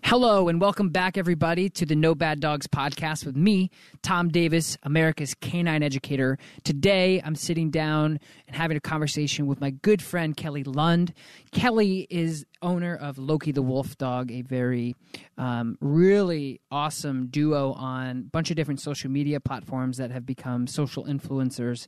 Hello and welcome back, everybody, to the No Bad Dogs podcast with me, Tom Davis, America's canine educator. Today, I'm sitting down and having a conversation with my good friend, Kelly Lund. Kelly is owner of Loki The Wolfdog, a very really awesome duo on a bunch of different social media platforms that have become social influencers,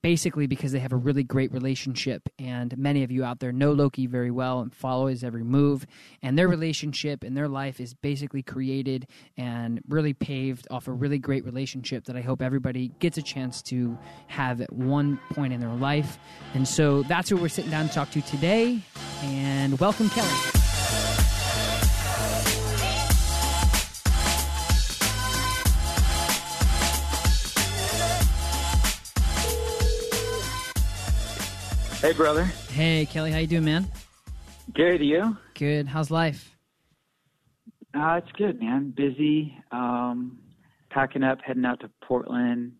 basically because they have a really great relationship, and many of you out there know Loki very well and follow his every move, and their relationship and their life is basically created and really paved off a really great relationship that I hope everybody gets a chance to have at one point in their life. And so that's what we're sitting down to talk to today, and welcome, Kelly. Hey, brother. Hey, Kelly. How you doing, man? Good. You? Good. How's life? It's good, man. Busy. Packing up, heading out to Portland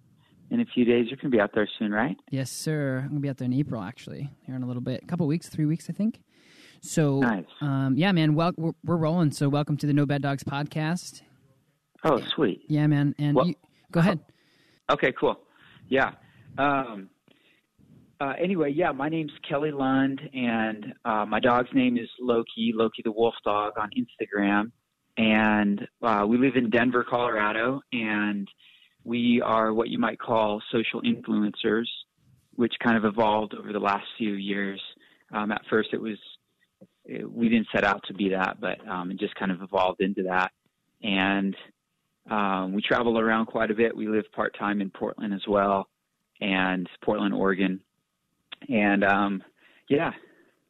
in a few days. You're going to be out there soon, right? Yes, sir. I'm going to be out there in April, actually, here in a little bit. A couple weeks, 3 weeks, I think. So, nice. Yeah, man, we're rolling. So welcome to the No Bad Dogs podcast. Oh, sweet. Yeah, man. And go ahead. Okay, cool. Yeah. Anyway, yeah, my name's Kelly Lund, and my dog's name is Loki The Wolfdog on Instagram. And we live in Denver, Colorado, and we are what you might call social influencers, which kind of evolved over the last few years. At first, we didn't set out to be that, but it just kind of evolved into that. And we travel around quite a bit. We live part-time in Portland as well, and Portland, Oregon. And yeah.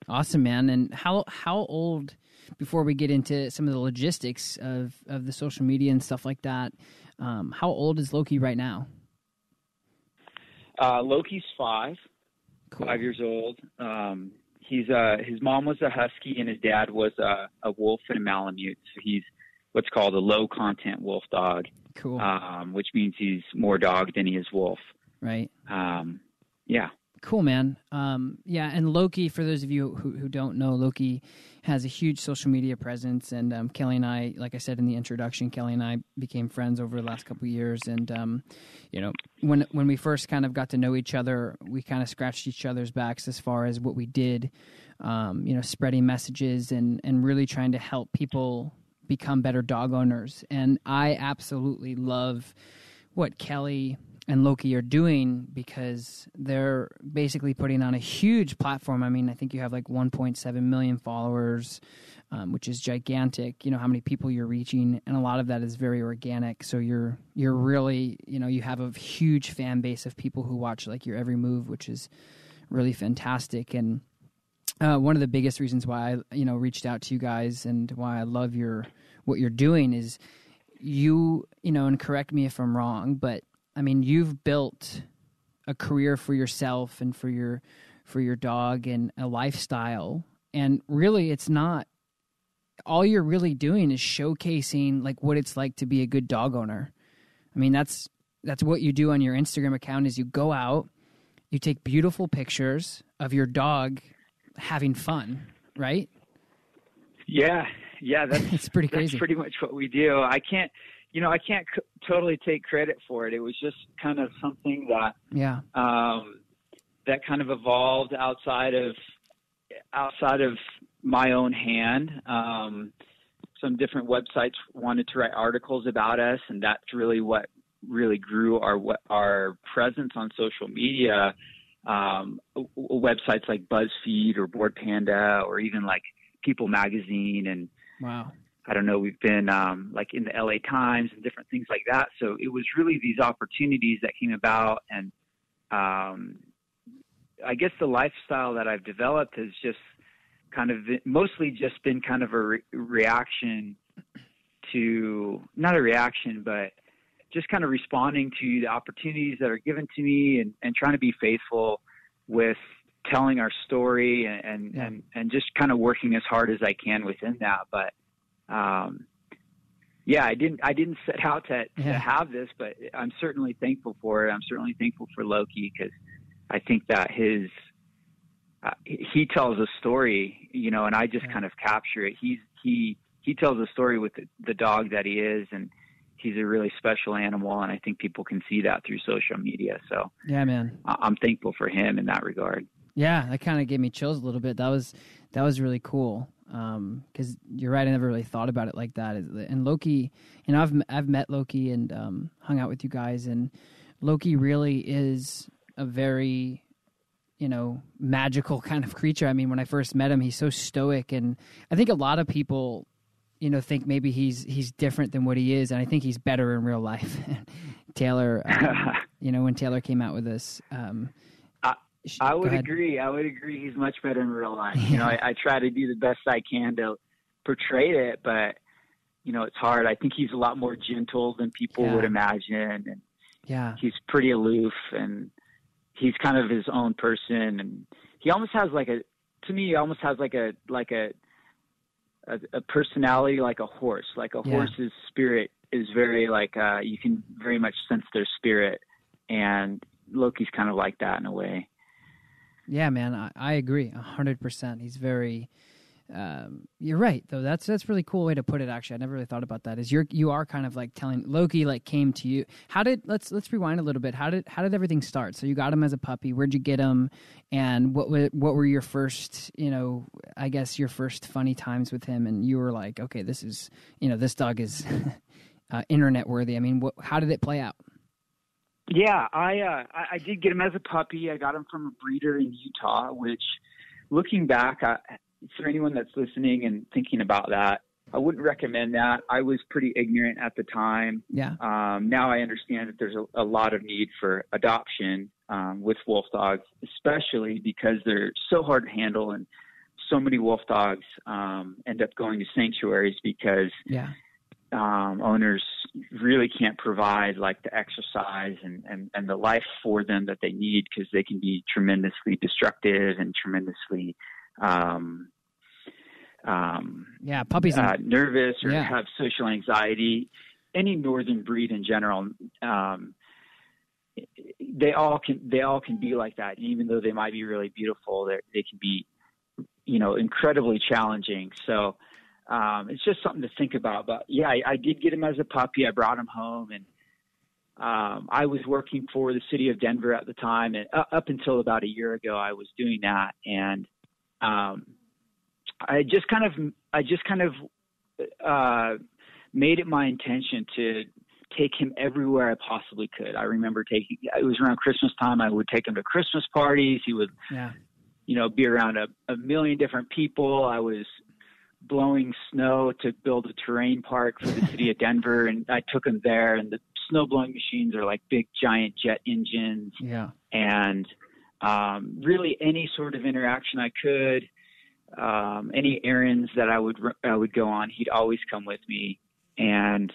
Awesome, man. And how old, before we get into some of the logistics of the social media and stuff like that, how old is Loki right now? Loki's 5. Cool. 5 years old. His mom was a husky and his dad was a wolf and a malamute. So he's what's called a low content wolf dog. Cool. Which means he's more dog than he is wolf. Right. Yeah. Cool, man. Yeah, and Loki, for those of you who don't know, Loki has a huge social media presence, and Kelly and I, like I said in the introduction, Kelly and I became friends over the last couple of years, and when we first kind of got to know each other, we kind of scratched each other's backs as far as what we did, spreading messages and really trying to help people become better dog owners. And I absolutely love what Kelly and Loki are doing, because they're basically putting on a huge platform. I mean, I think you have like 1.7 million followers, which is gigantic. You know how many people you're reaching, and a lot of that is very organic. So you're really, you have a huge fan base of people who watch like your every move, which is really fantastic. And one of the biggest reasons why I, reached out to you guys and why I love what you're doing is and correct me if I'm wrong, but I mean, you've built a career for yourself and for your dog and a lifestyle. And really, it's not, all you're really doing is showcasing like what it's like to be a good dog owner. I mean, that's what you do on your Instagram account is you go out, you take beautiful pictures of your dog having fun, right? Yeah. That's it's pretty crazy. That's pretty much what we do. I can't totally take credit for it. It was just kind of something that that kind of evolved outside of my own hand. Some different websites wanted to write articles about us, and that's really what really grew our presence on social media. Websites like BuzzFeed or Board Panda or even like People Magazine, and wow. I don't know, we've been like in the LA Times and different things like that. So it was really these opportunities that came about. And I guess the lifestyle that I've developed has just kind of mostly just been kind of a reaction to, not a reaction, but just kind of responding to the opportunities that are given to me and trying to be faithful with telling our story and just kind of working as hard as I can within that. But I didn't set out to have this, but I'm certainly thankful for it. I'm certainly thankful for Loki, because I think that he tells a story, and I just kind of capture it. He he tells a story with the dog that he is, and he's a really special animal, and I think people can see that through social media. So yeah, man, I'm thankful for him in that regard. Yeah, that kind of gave me chills a little bit. That was really cool. Because you're right, I never really thought about it like that. And Loki, I've met Loki and hung out with you guys, and Loki really is a very, magical kind of creature. I mean, when I first met him, he's so stoic, and I think a lot of people, think maybe he's different than what he is, and I think he's better in real life. Taylor, when Taylor came out with this. I would agree. He's much better in real life. I try to do the best I can to portray it, but it's hard. I think he's a lot more gentle than people would imagine, and he's pretty aloof, and he's kind of his own person, and he almost has like a personality like a horse. Like a horse's spirit is very you can very much sense their spirit, and Loki's kind of like that in a way. Yeah, man, I agree 100%. He's very. You're right, though. That's a really cool way to put it. Actually, I never really thought about that. You are kind of like telling Loki came to you. Let's rewind a little bit. How did everything start? So you got him as a puppy. Where'd you get him? And what were your first I guess your first funny times with him? And you were like, okay, this is this dog is internet worthy. I mean, how did it play out? Yeah, I did get him as a puppy. I got him from a breeder in Utah, which, looking back, for anyone that's listening and thinking about that, I wouldn't recommend that. I was pretty ignorant at the time. Yeah. Now I understand that there's a lot of need for adoption with wolf dogs, especially because they're so hard to handle, and so many wolf dogs end up going to sanctuaries because owners really can't provide the exercise and the life for them that they need, because they can be tremendously destructive and tremendously puppies nervous or have social anxiety. Any northern breed in general, they all can be like that. Even though they might be really beautiful, they can be incredibly challenging. So it's just something to think about. But yeah, I did get him as a puppy. I brought him home, and I was working for the city of Denver at the time, and up until about a year ago, I was doing that. And I just kind of made it my intention to take him everywhere I possibly could. I remember it was around Christmas time. I would take him to Christmas parties. He would, be around a million different people. I was blowing snow to build a terrain park for the city of Denver, and I took him there, and the snow blowing machines are like big giant jet engines. Yeah. And really any sort of interaction I could, any errands that I would go on, he'd always come with me. And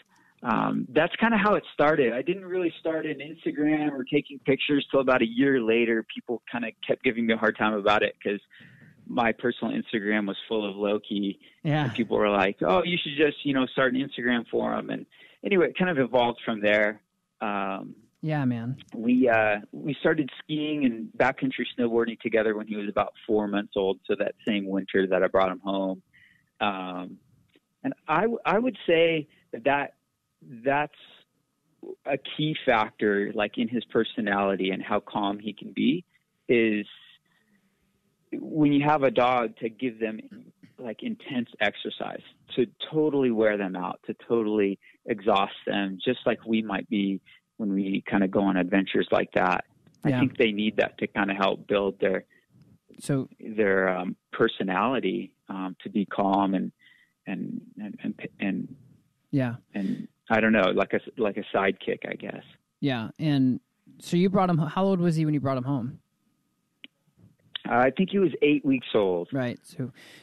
that's kind of how it started. I didn't really start an Instagram or taking pictures till about a year later. People kind of kept giving me a hard time about it because my personal Instagram was full of Loki. Yeah. And people were like, oh, you should just, start an Instagram for him. And anyway, it kind of evolved from there. Yeah, man. We started skiing and backcountry snowboarding together when he was about 4 months old. So that same winter that I brought him home. And I would say that's a key factor, in his personality and how calm he can be, is when you have a dog, to give them intense exercise, to totally wear them out, to totally exhaust them, just like we might be when we kind of go on adventures like that. Yeah. I think they need that to kind of help build their personality, to be calm and yeah. And I don't know, like a sidekick, I guess. Yeah. And so you brought him, how old was he when you brought him home? I think he was 8 weeks old. Right.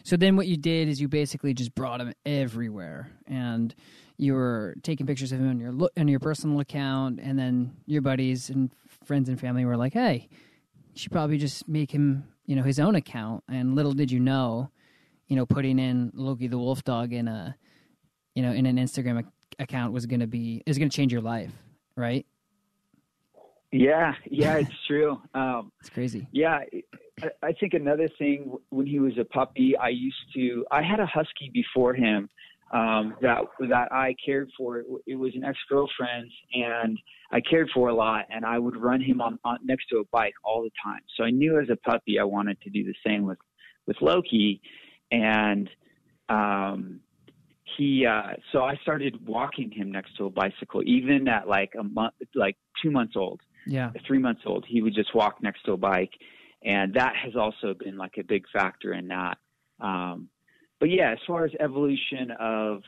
So then what you did is you basically just brought him everywhere, and you were taking pictures of him on your personal account, and then your buddies and friends and family were like, hey, you should probably just make him, his own account. And little did you know, putting in Loki the Wolfdog in an Instagram account is going to change your life, right? Yeah, it's true. It's crazy. Yeah, I think another thing, when he was a puppy, I had a husky before him. that I cared for. It was an ex-girlfriend, and I cared for a lot, and I would run him on next to a bike all the time. So I knew as a puppy I wanted to do the same with Loki, and so I started walking him next to a bicycle, even at like a month, like 2 months old, 3 months old. He would just walk next to a bike, and that has also been like a big factor in that. But yeah, as far as evolution of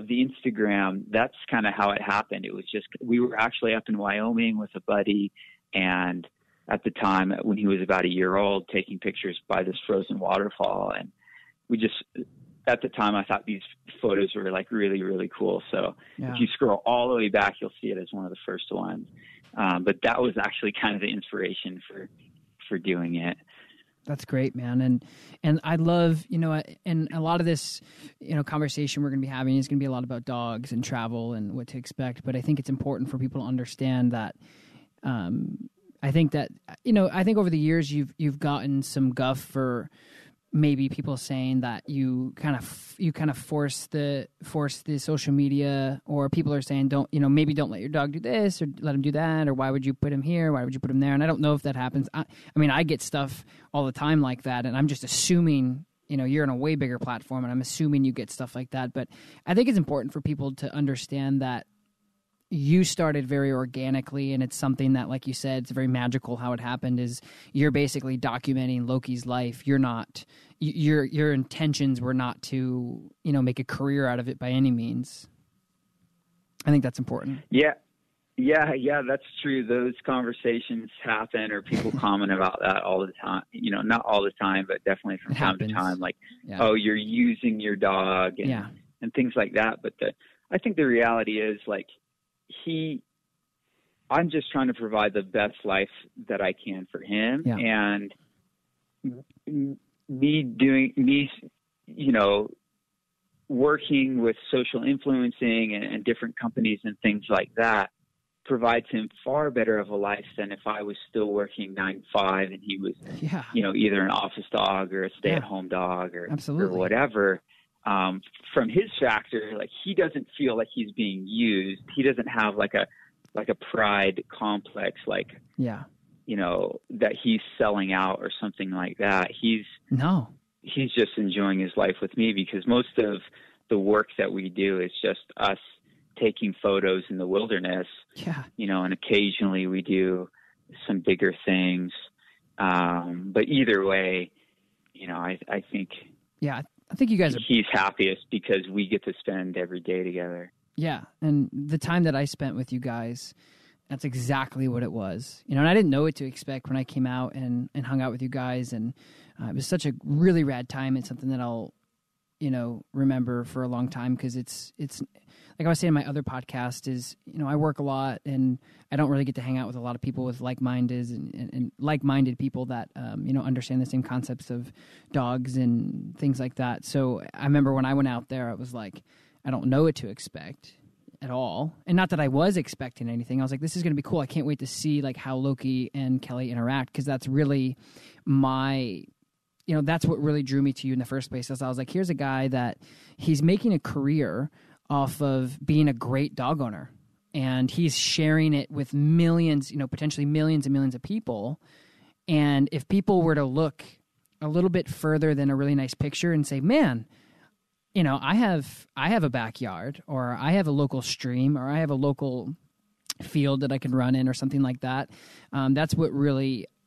the Instagram, that's kind of how it happened. It was just, we were actually up in Wyoming with a buddy, and at the time when he was about a year old, taking pictures by this frozen waterfall. And at the time I thought these photos were like really, really cool. So if you scroll all the way back, you'll see it as one of the first ones. But that was actually kind of the inspiration for doing it. That's great, man. And I love, and a lot of this, conversation we're going to be having is going to be a lot about dogs and travel and what to expect. But I think it's important for people to understand that, I think that, I think over the years you've gotten some guff for maybe people saying that you kind of force the social media, or people are saying maybe don't let your dog do this or let him do that, or why would you put him here, why would you put him there? And I don't know if that happens. I mean, I get stuff all the time like that, and I'm just assuming you're on a way bigger platform, and I'm assuming you get stuff like that. But I think it's important for people to understand that you started very organically, and it's something that, like you said, it's very magical how it happened. Is you're basically documenting Loki's life. You're not, your intentions were not to, make a career out of it by any means. I think that's important. Yeah, that's true. Those conversations happen, or people comment about that all the time. Not all the time, but definitely from time to time. Like, oh, you're using your dog, and things like that. But I think the reality is, like, I'm just trying to provide the best life that I can for him. And me, working with social influencing and different companies and things like that provides him far better of a life than if I was still working 9 to 5 and he was, either an office dog or a stay-at-home dog or whatever. From his factor, like, he doesn't feel like he's being used. He doesn't have like a pride complex, like, that he's selling out or something like that. He's just enjoying his life with me, because most of the work that we do is just us taking photos in the wilderness, and occasionally we do some bigger things. But either way, I think, I think you guys are... He's happiest because we get to spend every day together. Yeah, and the time that I spent with you guys, that's exactly what it was. And I didn't know what to expect when I came out and hung out with you guys, and it was such a really rad time. It's something that I'll, remember for a long time, because it's like I was saying in my other podcast is, I work a lot, and I don't really get to hang out with a lot of people with like-minded and like-minded people that, understand the same concepts of dogs and things like that. So I remember when I went out there, I was like, I don't know what to expect at all. And not that I was expecting anything. I was like, this is going to be cool. I can't wait to see like how Loki and Kelly interact, because that's really that's what really drew me to you in the first place. As I was like, here's a guy that he's making a career off of being a great dog owner, and he's sharing it with millions, potentially millions and millions of people. And if people were to look a little bit further than a really nice picture and say, man, I have a backyard, or I have a local stream, or I have a local field that I can run in, or something like that. That's what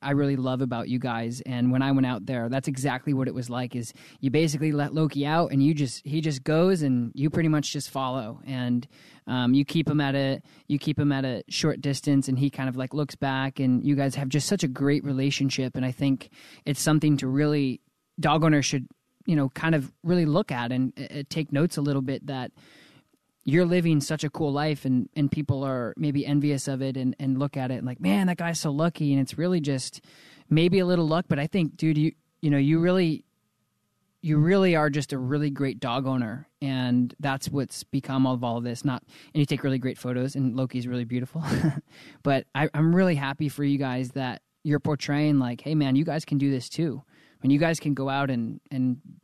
I really love about you guys. And when I went out there, that's exactly what it was like. Is you basically let Loki out, and he just goes, and you pretty much just follow, and you keep him at a short distance, and he kind of like looks back, and you guys have just such a great relationship. And I think it's something to really, dog owners should, kind of really look at and take notes a little bit, that you're living such a cool life, and people are maybe envious of it and look at it and like, man, that guy's so lucky. And it's really just maybe a little luck. But I think, dude, you really are just a really great dog owner. And that's what's become of all of this. And you take really great photos, and Loki's really beautiful. But I'm really happy for you guys that you're portraying like, hey, man, you guys can do this too. when you guys can go out and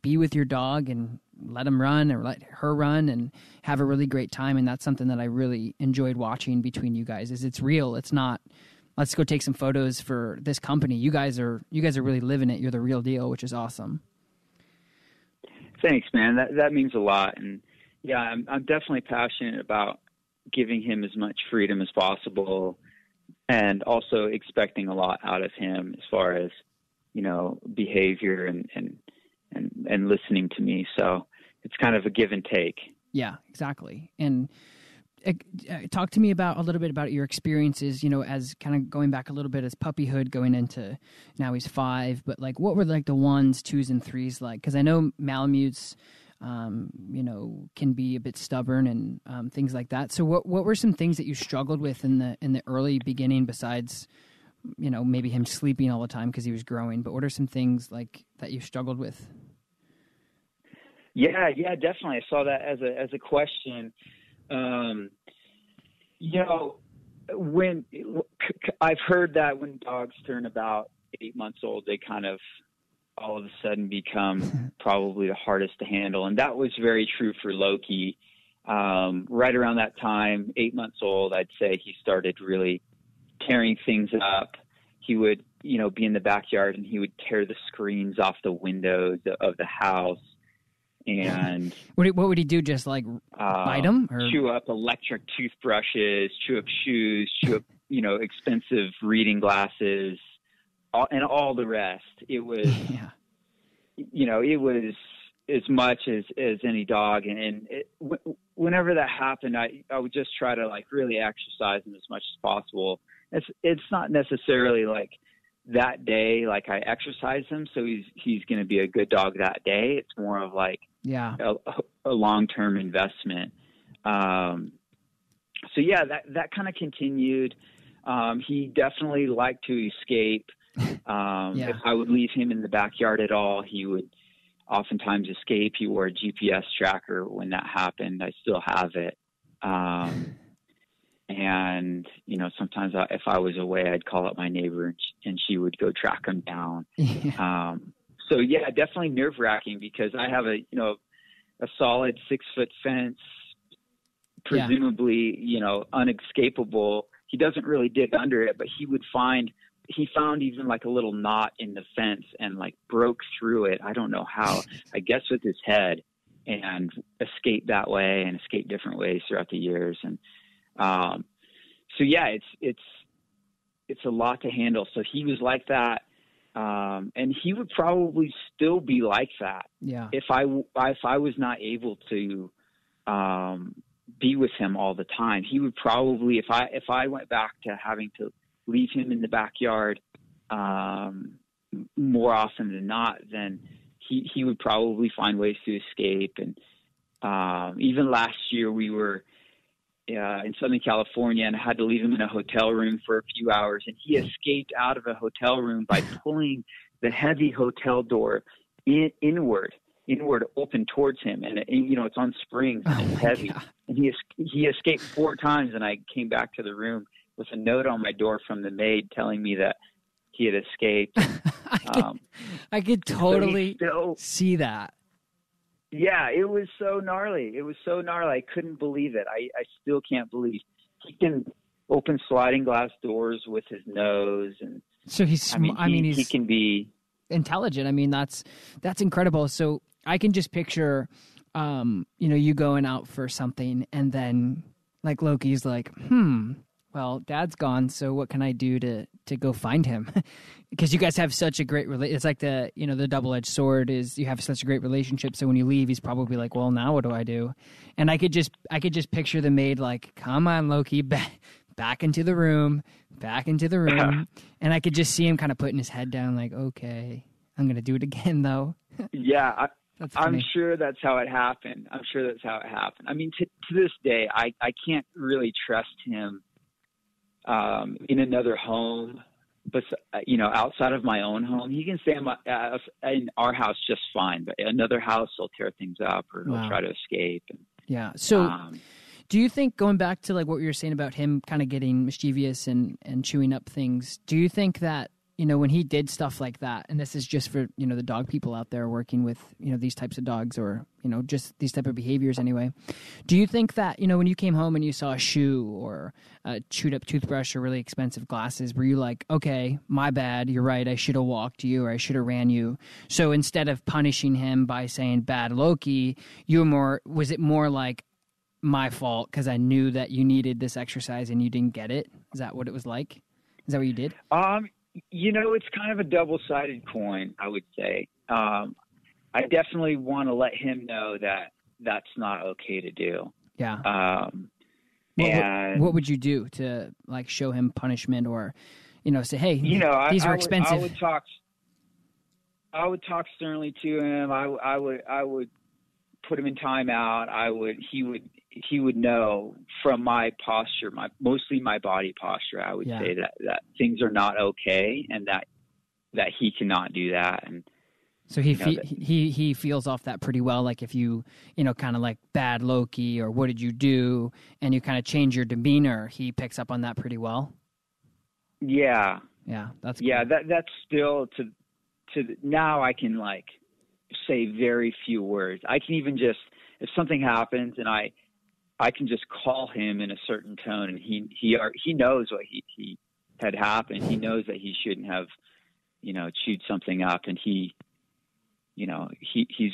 be with your dog and let him run or let her run and have a really great time. And that's something that I really enjoyed watching between you guys. Is it's real. It's not, let's go take some photos for this company. You guys are really living it. You're the real deal, which is awesome. Thanks, man. That means a lot. And yeah, I'm definitely passionate about giving him as much freedom as possible, and also expecting a lot out of him as far as, behavior and listening to me. So it's kind of a give and take. Yeah, exactly. And talk to me a little bit about your experiences, as kind of going back a little bit as puppyhood, going into now he's 5, but like, what were like the 1s, 2s, and 3s like? Because I know Malamutes, can be a bit stubborn and things like that. So what were some things that you struggled with in the early beginning besides, maybe him sleeping all the time because he was growing, but what are some things like that you struggled with? Yeah, definitely. I saw that as a question. When I've heard that when dogs turn about 8 months old, they kind of all of a sudden become probably the hardest to handle. And that was very true for Loki. Right around that time, 8 months old, I'd say he started really tearing things up. He would, be in the backyard and he would tear the screens off the windows of the house. And what would he do? Just like bite them? Or? Chew up electric toothbrushes, chew up shoes, chew up, expensive reading glasses, and all the rest. It was, it was as much as any dog. And whenever that happened, I would just try to like really exercise him as much as possible. It's not necessarily like that day, like I exercise him, so he's going to be a good dog that day. It's more of like a long-term investment. So yeah, that kind of continued. He definitely liked to escape. If I would leave him in the backyard at all, he would oftentimes escape. He wore a GPS tracker when that happened. I still have it. And, sometimes if I was away, I'd call up my neighbor and she would go track him down. So yeah, definitely nerve wracking because I have a solid 6-foot fence, presumably, unescapable. He doesn't really dig under it, but he found even like a little knot in the fence and like broke through it. I don't know how, I guess with his head, and escaped that way and escaped different ways throughout the years. And, so yeah, it's a lot to handle. So he was like that. And he would probably still be like that. Yeah. If I was not able to, be with him all the time, he would probably, if I went back to having to leave him in the backyard, more often than not, then he would probably find ways to escape. And, even last year we were, in Southern California, and I had to leave him in a hotel room for a few hours, and he escaped out of a hotel room by pulling the heavy hotel door inward open towards him. And it's on springs and it's heavy. God. And he escaped 4 times, and I came back to the room with a note on my door from the maid telling me that he had escaped. I could totally see that. Yeah, it was so gnarly. I couldn't believe it. I still can't believe he can open sliding glass doors with his nose. And so he can be intelligent. I mean, that's incredible. So I can just picture, you going out for something, and then like Loki's like, well, Dad's gone, so what can I do to go find him? Because you guys have such a great it's like the double-edged sword is you have such a great relationship. So when you leave, he's probably like, well, now what do I do? And I could just picture the maid like, come on, Loki, back into the room. And I could just see him kind of putting his head down like, okay, I'm going to do it again though. Yeah. I'm sure that's how it happened. I mean, to this day, I can't really trust him in another home, but outside of my own home. He can stay in our house just fine, but another house he'll tear things up or he'll try to escape. Yeah. So do you think, going back to like what you were saying about him kind of getting mischievous and chewing up things, do you think that when he did stuff like that, and this is just for, the dog people out there working with, these types of dogs or, just these type of behaviors anyway. Do you think that, when you came home and you saw a shoe or a chewed up toothbrush or really expensive glasses, were you like, okay, my bad, you're right, I should have walked you or I should have ran you? So instead of punishing him by saying bad Loki, was it more like my fault because I knew that you needed this exercise and you didn't get it? Is that what it was like? Is that what you did? It's kind of a double-sided coin, I would say. I definitely want to let him know that that's not okay to do. Yeah. What would you do to like show him punishment or, say, hey, these are expensive? I would talk sternly to him. I would put him in timeout. He would know from my posture, mostly my body posture, I would say that things are not okay and that he cannot do that. And so he feels off that pretty well. Like if you, kind of like bad Loki or what did you do? And you kind of change your demeanor. He picks up on that pretty well. Yeah. Yeah. That's cool. Yeah. That's still to now I can like say very few words. I can even just, if something happens and I can just call him in a certain tone, and he knows what he had happened. He knows that he shouldn't have, chewed something up, and he's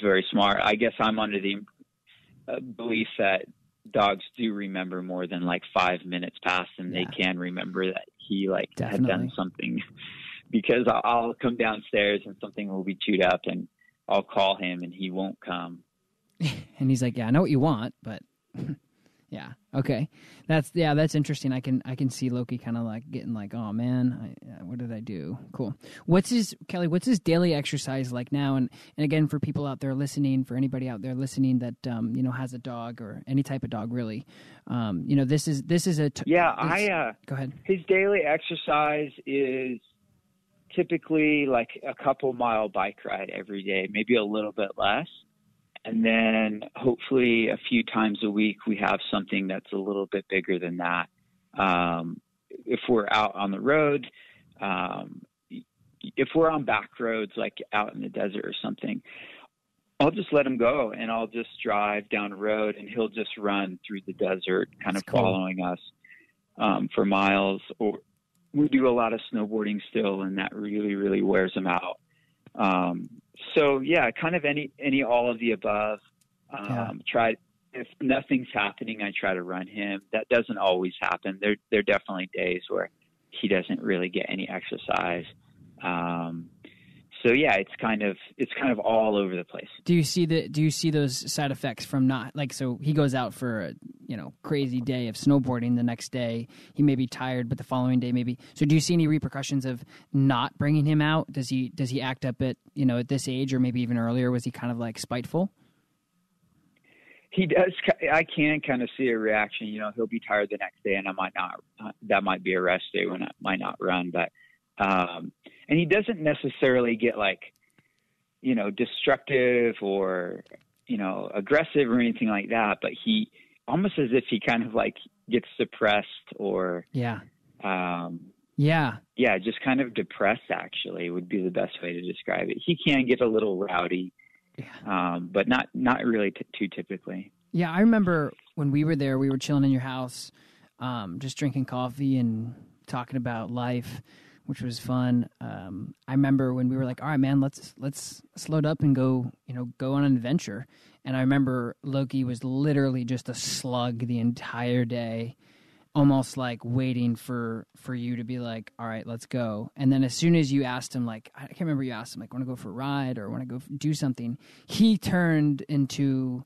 very smart. I guess I'm under the belief that dogs do remember more than like 5 minutes past, and they can remember that he had done something. Because I'll come downstairs and something will be chewed up, and I'll call him, and he won't come. And he's like, "Yeah, I know what you want, but." Yeah. Okay. That's interesting. I can see Loki kind of like getting like, oh man, what did I do? Cool. What's his daily exercise like now? And again, for people out there listening, for anybody out there listening that, has a dog or any type of dog really, this is go ahead. His daily exercise is typically like a couple mile bike ride every day, maybe a little bit less. And then hopefully a few times a week, we have something that's a little bit bigger than that. If we're out on the road, if we're on back roads, like out in the desert or something, I'll just let him go and I'll just drive down the road and he'll just run through the desert, kind of following us for miles. Or we do a lot of snowboarding still, and that really, really wears him out. So yeah, kind of all of the above. If nothing's happening, I try to run him. That doesn't always happen. There are definitely days where he doesn't really get any exercise. So yeah, it's kind of all over the place. Do you see those side effects from not like, so he goes out for a, crazy day of snowboarding, the next day he may be tired, but the following day maybe. So do you see any repercussions of not bringing him out? Does he act up at, at this age or maybe even earlier? Was he kind of like spiteful? He does. I can kind of see a reaction. He'll be tired the next day and I might not, that might be a rest day when I might not run, but and he doesn't necessarily get like, destructive or, aggressive or anything like that, but he almost as if he kind of like gets suppressed or, just kind of depressed actually would be the best way to describe it. He can get a little rowdy, but not really too typically. Yeah. I remember when we were there, we were chilling in your house, just drinking coffee and talking about life, which was fun. I remember when we were like, all right, man, let's load up and go on an adventure. And I remember Loki was literally just a slug the entire day, almost like waiting for you to be like, all right, let's go. And then as soon as you asked him, like, I can't remember, you asked him, like, want to go for a ride or want to go do something, he turned into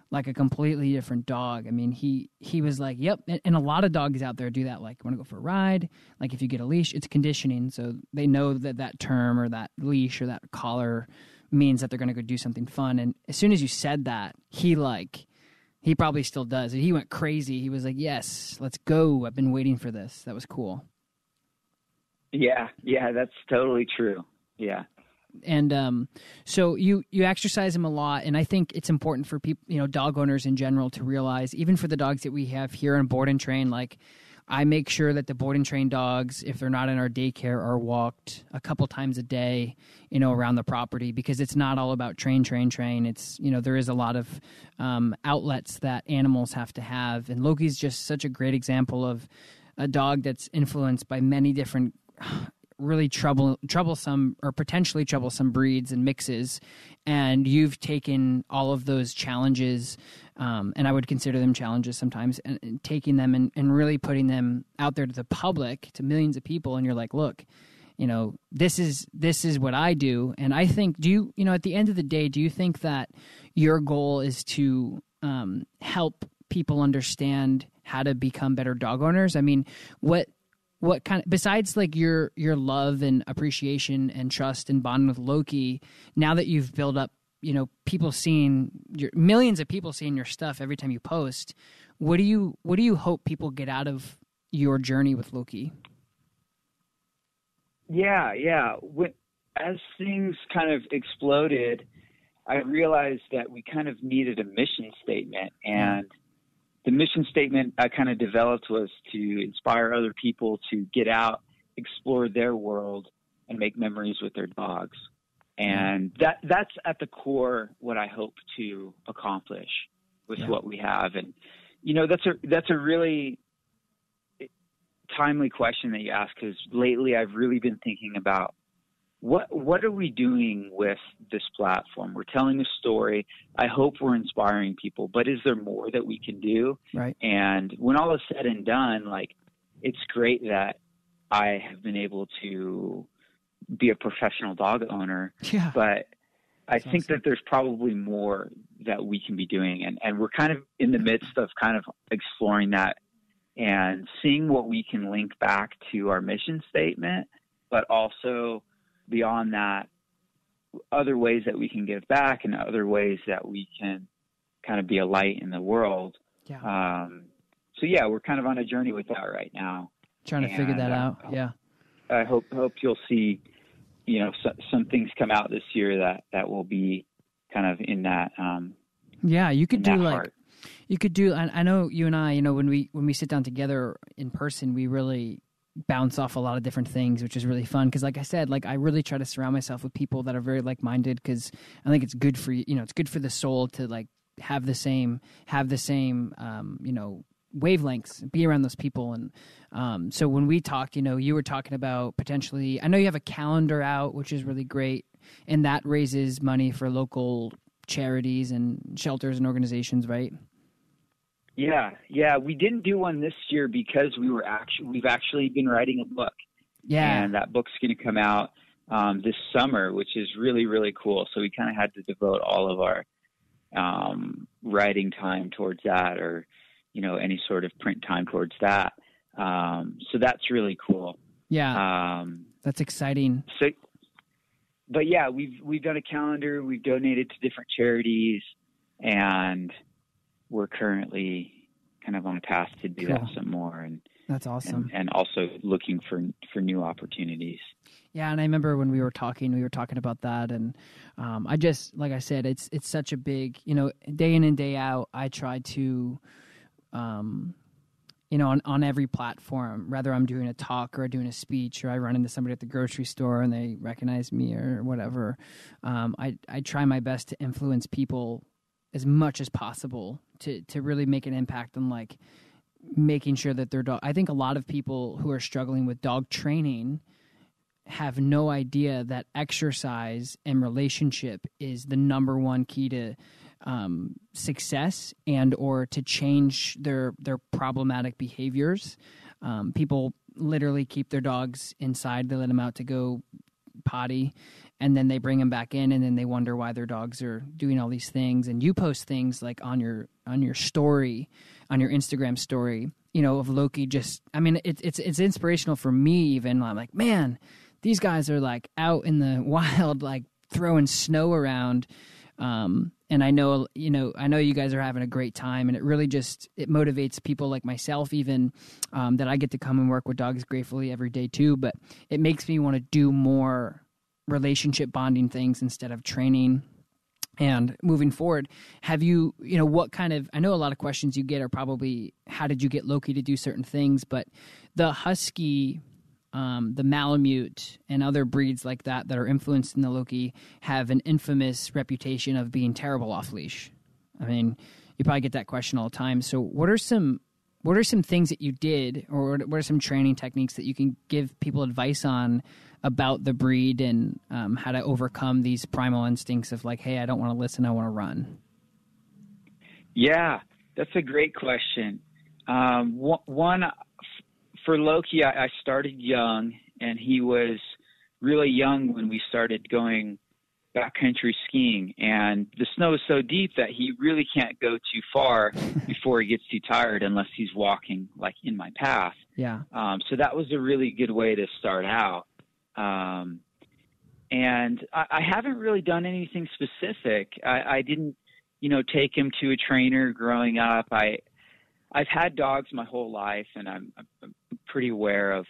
like a completely different dog. I mean, he was like, yep. And a lot of dogs out there do that. Like, want to go for a ride? Like, if you get a leash, it's conditioning. So they know that term or that leash or that collar means that they're going to go do something fun. And as soon as you said that, he probably still does. He went crazy. He was like, yes, let's go. I've been waiting for this. That was cool. Yeah, that's totally true. Yeah. And so you exercise him a lot, and I think it's important for people, dog owners in general, to realize, even for the dogs that we have here on Board and Train, like I make sure that the board and train dogs, if they're not in our daycare, are walked a couple times a day, around the property, because it's not all about train. It's, there is a lot of outlets that animals have to have. And Loki's just such a great example of a dog that's influenced by many different really troublesome or potentially troublesome breeds and mixes, and you've taken all of those challenges, and I would consider them challenges sometimes, and taking them and really putting them out there to the public, to millions of people, and you're like, look, this is what I do. And I think, at the end of the day, do you think that your goal is to help people understand how to become better dog owners? I mean, what kind of, besides like your love and appreciation and trust and bond with Loki, now that you've built up, people seeing millions of people seeing your stuff every time you post, what do you hope people get out of your journey with Loki? Yeah. As things kind of exploded, I realized that we kind of needed a mission statement, and the mission statement I kind of developed was to inspire other people to get out, explore their world, and make memories with their dogs. And that's at the core what I hope to accomplish with what we have. And, that's a really timely question that you ask, because lately I've really been thinking about what are we doing with this platform? We're telling a story. I hope we're inspiring people, but is there more that we can do? Right. And when all is said and done, like, it's great that I have been able to be a professional dog owner, but I think that there's probably more that we can be doing. And we're kind of in the midst of kind of exploring that and seeing what we can link back to our mission statement, but also beyond that, other ways that we can give back and other ways that we can kind of be a light in the world. Yeah. We're kind of on a journey with that right now. Trying to figure that out. Yeah. I hope you'll see, some things come out this year that will be kind of in that. You could do like, heart. You could do, I know you and I, when we sit down together in person, we really bounce off a lot of different things, which is really fun. Because like I said, like I really try to surround myself with people that are very like-minded, because I think it's good for it's good for the soul to like have the same wavelengths, be around those people. And so when we talked, you were talking about potentially, I know you have a calendar out, which is really great, and that raises money for local charities and shelters and organizations, right? Yeah. We didn't do one this year because we've actually been writing a book. Yeah. And that book's going to come out this summer, which is really, really cool. So we kind of had to devote all of our writing time towards that, or, any sort of print time towards that. So that's really cool. Yeah. That's exciting. But yeah, we've done a calendar, we've donated to different charities, and we're currently kind of on a path to do that some more. And that's awesome. And also looking for new opportunities. Yeah. And I remember when we were talking about that. And I just, like I said, it's such a big, day in and day out, I try to, on every platform, whether I'm doing a talk or doing a speech, or I run into somebody at the grocery store and they recognize me or whatever, I try my best to influence people as much as possible to really make an impact on like making sure that their dog. I think a lot of people who are struggling with dog training have no idea that exercise and relationship is the number one key to success and or to change their problematic behaviors. People literally keep their dogs inside. They let them out to go potty, and then they bring them back in, and then they wonder why their dogs are doing all these things. And you post things like on your story, on your Instagram story, of Loki. Just, I mean, it's inspirational for me. Even I'm like, man, these guys are like out in the wild, like throwing snow around. And I know you guys are having a great time, and it really it motivates people like myself, even, that I get to come and work with dogs gratefully every day too. But it makes me want to do more relationship bonding things instead of training And moving forward, have you, what kind of, I know a lot of questions you get are probably, how did you get Loki to do certain things? But the Husky, the Malamute, and other breeds like that are influenced in the Loki have an infamous reputation of being terrible off leash. I mean, you probably get that question all the time. So what are some things that you did, or what are some training techniques that you can give people advice on about the breed and how to overcome these primal instincts of like, hey, I don't want to listen, I want to run? Yeah, that's a great question. One, for Loki, I started young, and he was really young when we started going backcountry skiing, and the snow is so deep that he really can't go too far before he gets too tired unless he's walking like in my path. Yeah. So that was a really good way to start out. And I haven't really done anything specific. I didn't, take him to a trainer growing up. I've had dogs my whole life, and I'm pretty aware of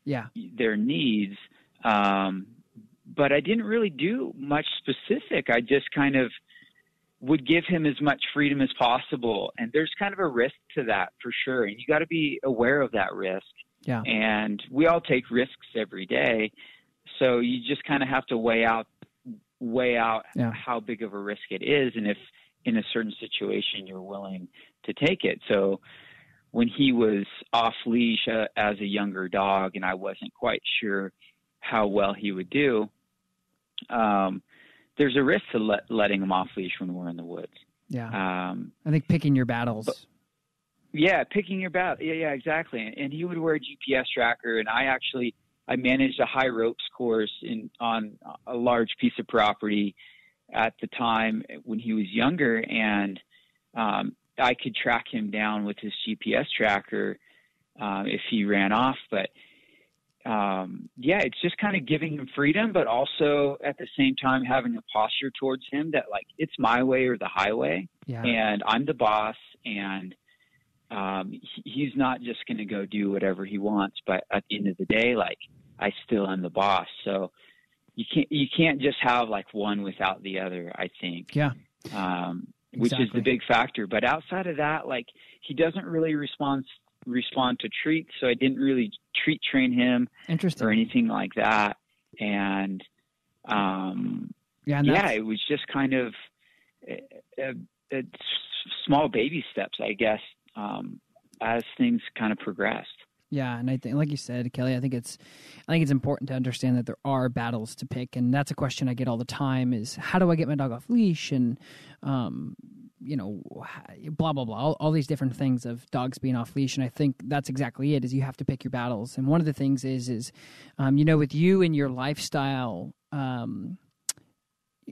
their needs. But I didn't really do much specific. I just kind of would give him as much freedom as possible. And there's kind of a risk to that for sure. And you got to be aware of that risk. Yeah. And we all take risks every day. So you just kind of have to weigh out how big of a risk it is, and if in a certain situation you're willing to take it. So when he was off leash as a younger dog, and I wasn't quite sure how well he would do, there's a risk to letting him off leash when we're in the woods. Yeah. I think picking your battles. Picking your battle. Yeah, exactly. And he would wear a GPS tracker, and I managed a high ropes course on a large piece of property at the time when he was younger, and I could track him down with his GPS tracker if he ran off. But it's just kind of giving him freedom, but also at the same time having a posture towards him that like it's my way or the highway, and I'm the boss, and he's not just going to go do whatever he wants. But at the end of the day, like I still am the boss. So you can't just have like one without the other, I think. Yeah. Which is the big factor. But outside of that, like he doesn't really respond to treats. So I didn't really treat train him or anything like that. And, it was just kind of small baby steps, I guess, as things kind of progressed. Yeah, and I think, like you said, Kelly, I think it's important to understand that there are battles to pick, and that's a question I get all the time: is how do I get my dog off leash, and blah blah blah, all these different things of dogs being off leash. And I think that's exactly it: is you have to pick your battles. And one of the things is with you and your lifestyle.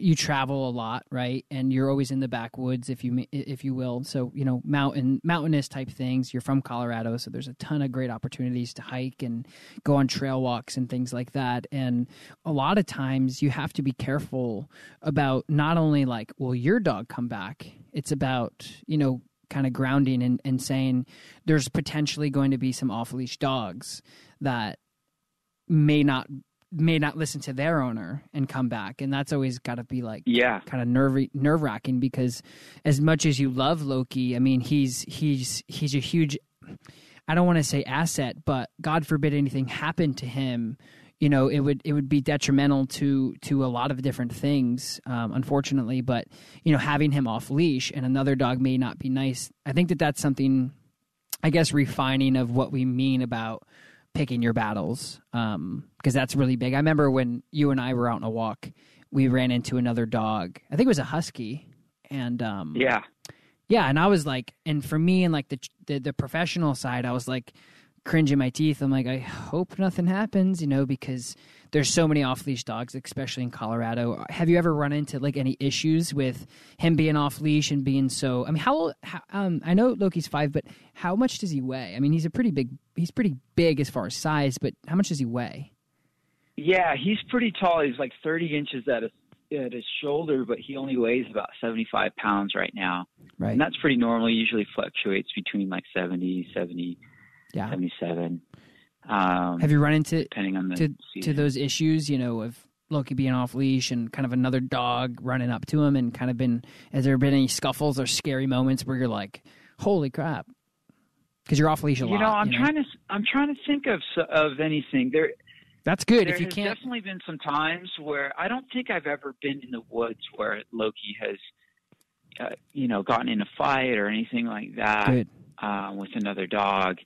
You travel a lot, right? And you're always in the backwoods, if you will. So, mountainous type things. You're from Colorado, so there's a ton of great opportunities to hike and go on trail walks and things like that. And a lot of times you have to be careful about not only like, will your dog come back? It's about, kind of grounding and saying there's potentially going to be some off-leash dogs that may not listen to their owner and come back. And that's always got to be like kind of nerve wracking, because as much as you love Loki, I mean, he's a huge, I don't want to say asset, but God forbid anything happened to him, it would be detrimental to a lot of different things, unfortunately. But, having him off leash and another dog may not be nice. I think that's something, I guess, refining of what we mean about picking your battles, because that's really big. I remember when you and I were out on a walk, we ran into another dog. I think it was a husky, and and I was like, and for me and like the professional side, I was like cringing my teeth. I'm like, I hope nothing happens, because there's so many off-leash dogs, especially in Colorado. Have you ever run into like any issues with him being off-leash and being so? I mean, I know Loki's 5, but how much does he weigh? I mean, he's pretty big as far as size, but how much does he weigh? Yeah, he's pretty tall. He's like 30 inches at his shoulder, but he only weighs about 75 pounds right now. Right. And that's pretty normal. He usually fluctuates between like 77. Have you run into depending on to those issues, of Loki being off leash and kind of another dog running up to him and kind of has there been any scuffles or scary moments where you're like, holy crap? Because you're off leash a lot. I'm trying to think of anything. That's good. There if you has can't, definitely been some times where I don't think I've ever been in the woods where Loki has, gotten in a fight or anything like that. Good. With another dog.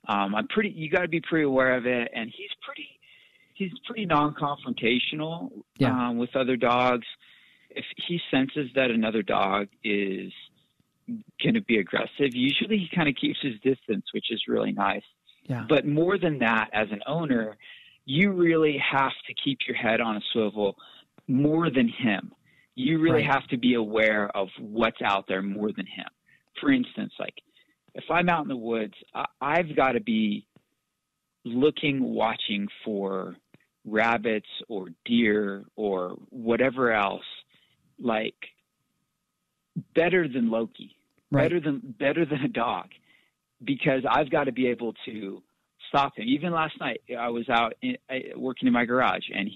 You got to be pretty aware of it, and he's pretty non-confrontational with other dogs. If he senses that another dog is going to be aggressive, usually he kind of keeps his distance, which is really nice. Yeah. But more than that, as an owner, you really have to keep your head on a swivel more than him. You really have to be aware of what's out there more than him. For instance, like if I'm out in the woods, I've got to be watching for rabbits or deer or whatever else, like better than Loki, better than a dog, because I've got to be able to stop him. Even last night, I was out working in my garage, and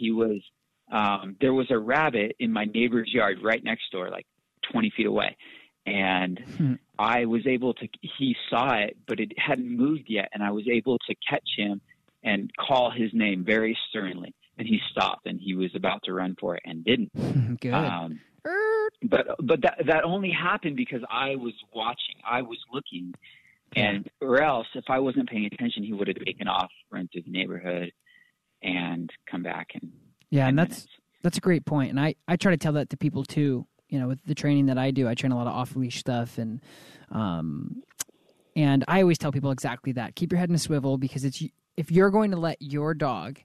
there was a rabbit in my neighbor's yard right next door, like 20 feet away. And I was able to, he saw it, but it hadn't moved yet. And I was able to catch him and call his name very sternly. And he stopped, and he was about to run for it and didn't. Good. But that only happened because I was watching, I was looking, or else if I wasn't paying attention, he would have taken off, run through the neighborhood, and come back. And that's a great point. And I try to tell that to people too. With the training that I do, I train a lot of off-leash stuff, and I always tell people exactly that. Keep your head in a swivel, because if you're going to let your dog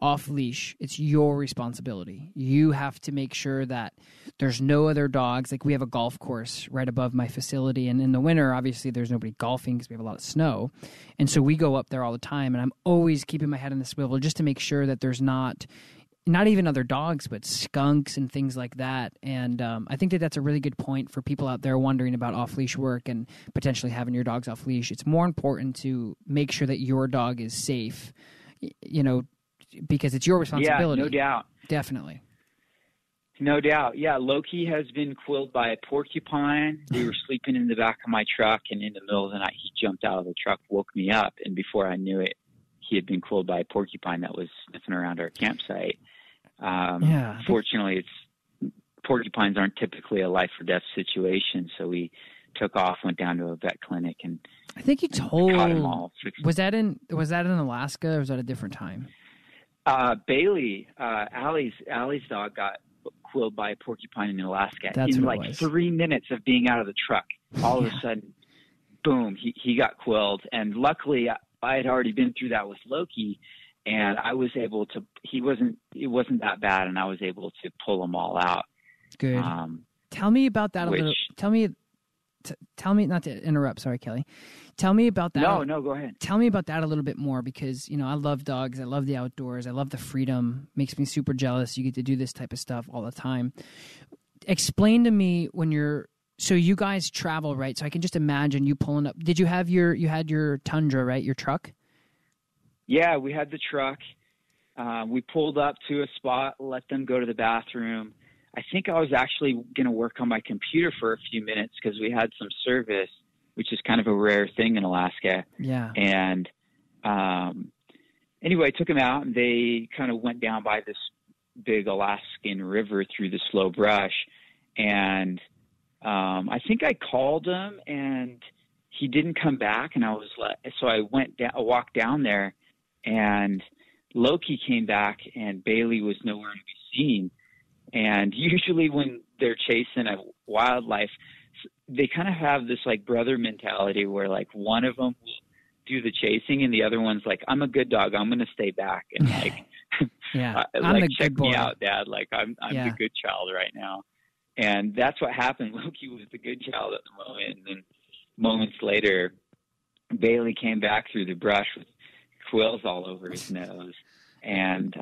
off-leash, it's your responsibility. You have to make sure that there's no other dogs. Like, we have a golf course right above my facility, and in the winter, obviously, there's nobody golfing because we have a lot of snow, and so we go up there all the time, and I'm always keeping my head in the swivel just to make sure that there's not even other dogs, but skunks and things like that. And I think that's a really good point for people out there wondering about off-leash work and potentially having your dogs off-leash. It's more important to make sure that your dog is safe, because it's your responsibility. Yeah, no doubt. Definitely. No doubt. Yeah, Loki has been quilled by a porcupine. We were sleeping in the back of my truck, and in the middle of the night, he jumped out of the truck, woke me up, and before I knew it, he had been quilled by a porcupine that was sniffing around our campsite. Fortunately, porcupines aren't typically a life or death situation, so we took off, went down to a vet clinic, and I think you told caught them all. Was that in Alaska, or was that a different time? Bailey, Allie's dog got quilled by a porcupine in Alaska. That's in what like it was. 3 minutes of being out of the truck. All of a sudden, boom, he got quilled, and luckily I had already been through that with Loki, and I was able to. It wasn't that bad, and I was able to pull them all out. Good. Tell me about that a little. Tell me. Not to interrupt. Sorry, Kelly. Tell me about that. No, go ahead. Tell me about that a little bit more, because I love dogs. I love the outdoors. I love the freedom. Makes me super jealous. You get to do this type of stuff all the time. Explain to me when you're. So you guys travel, right? So I can just imagine you pulling up. Did you have you had your Tundra, right? Your truck? Yeah, we had the truck. We pulled up to a spot, let them go to the bathroom. I think I was actually going to work on my computer for a few minutes because we had some service, which is kind of a rare thing in Alaska. Yeah. And anyway, I took them out, and they kind of went down by this big Alaskan river through the slow brush. And I think I called him, and he didn't come back. And so I walked down there, and Loki came back, and Bailey was nowhere to be seen. And usually when they're chasing a wildlife, they kind of have this like brother mentality where like one of them will do the chasing and the other one's like, I'm a good dog, I'm going to stay back. And like, I'm the check good boy. Me out, Dad. Like I'm the good child right now. And that's what happened. Loki was the good child at the moment. And then moments later, Bailey came back through the brush with quills all over his nose. And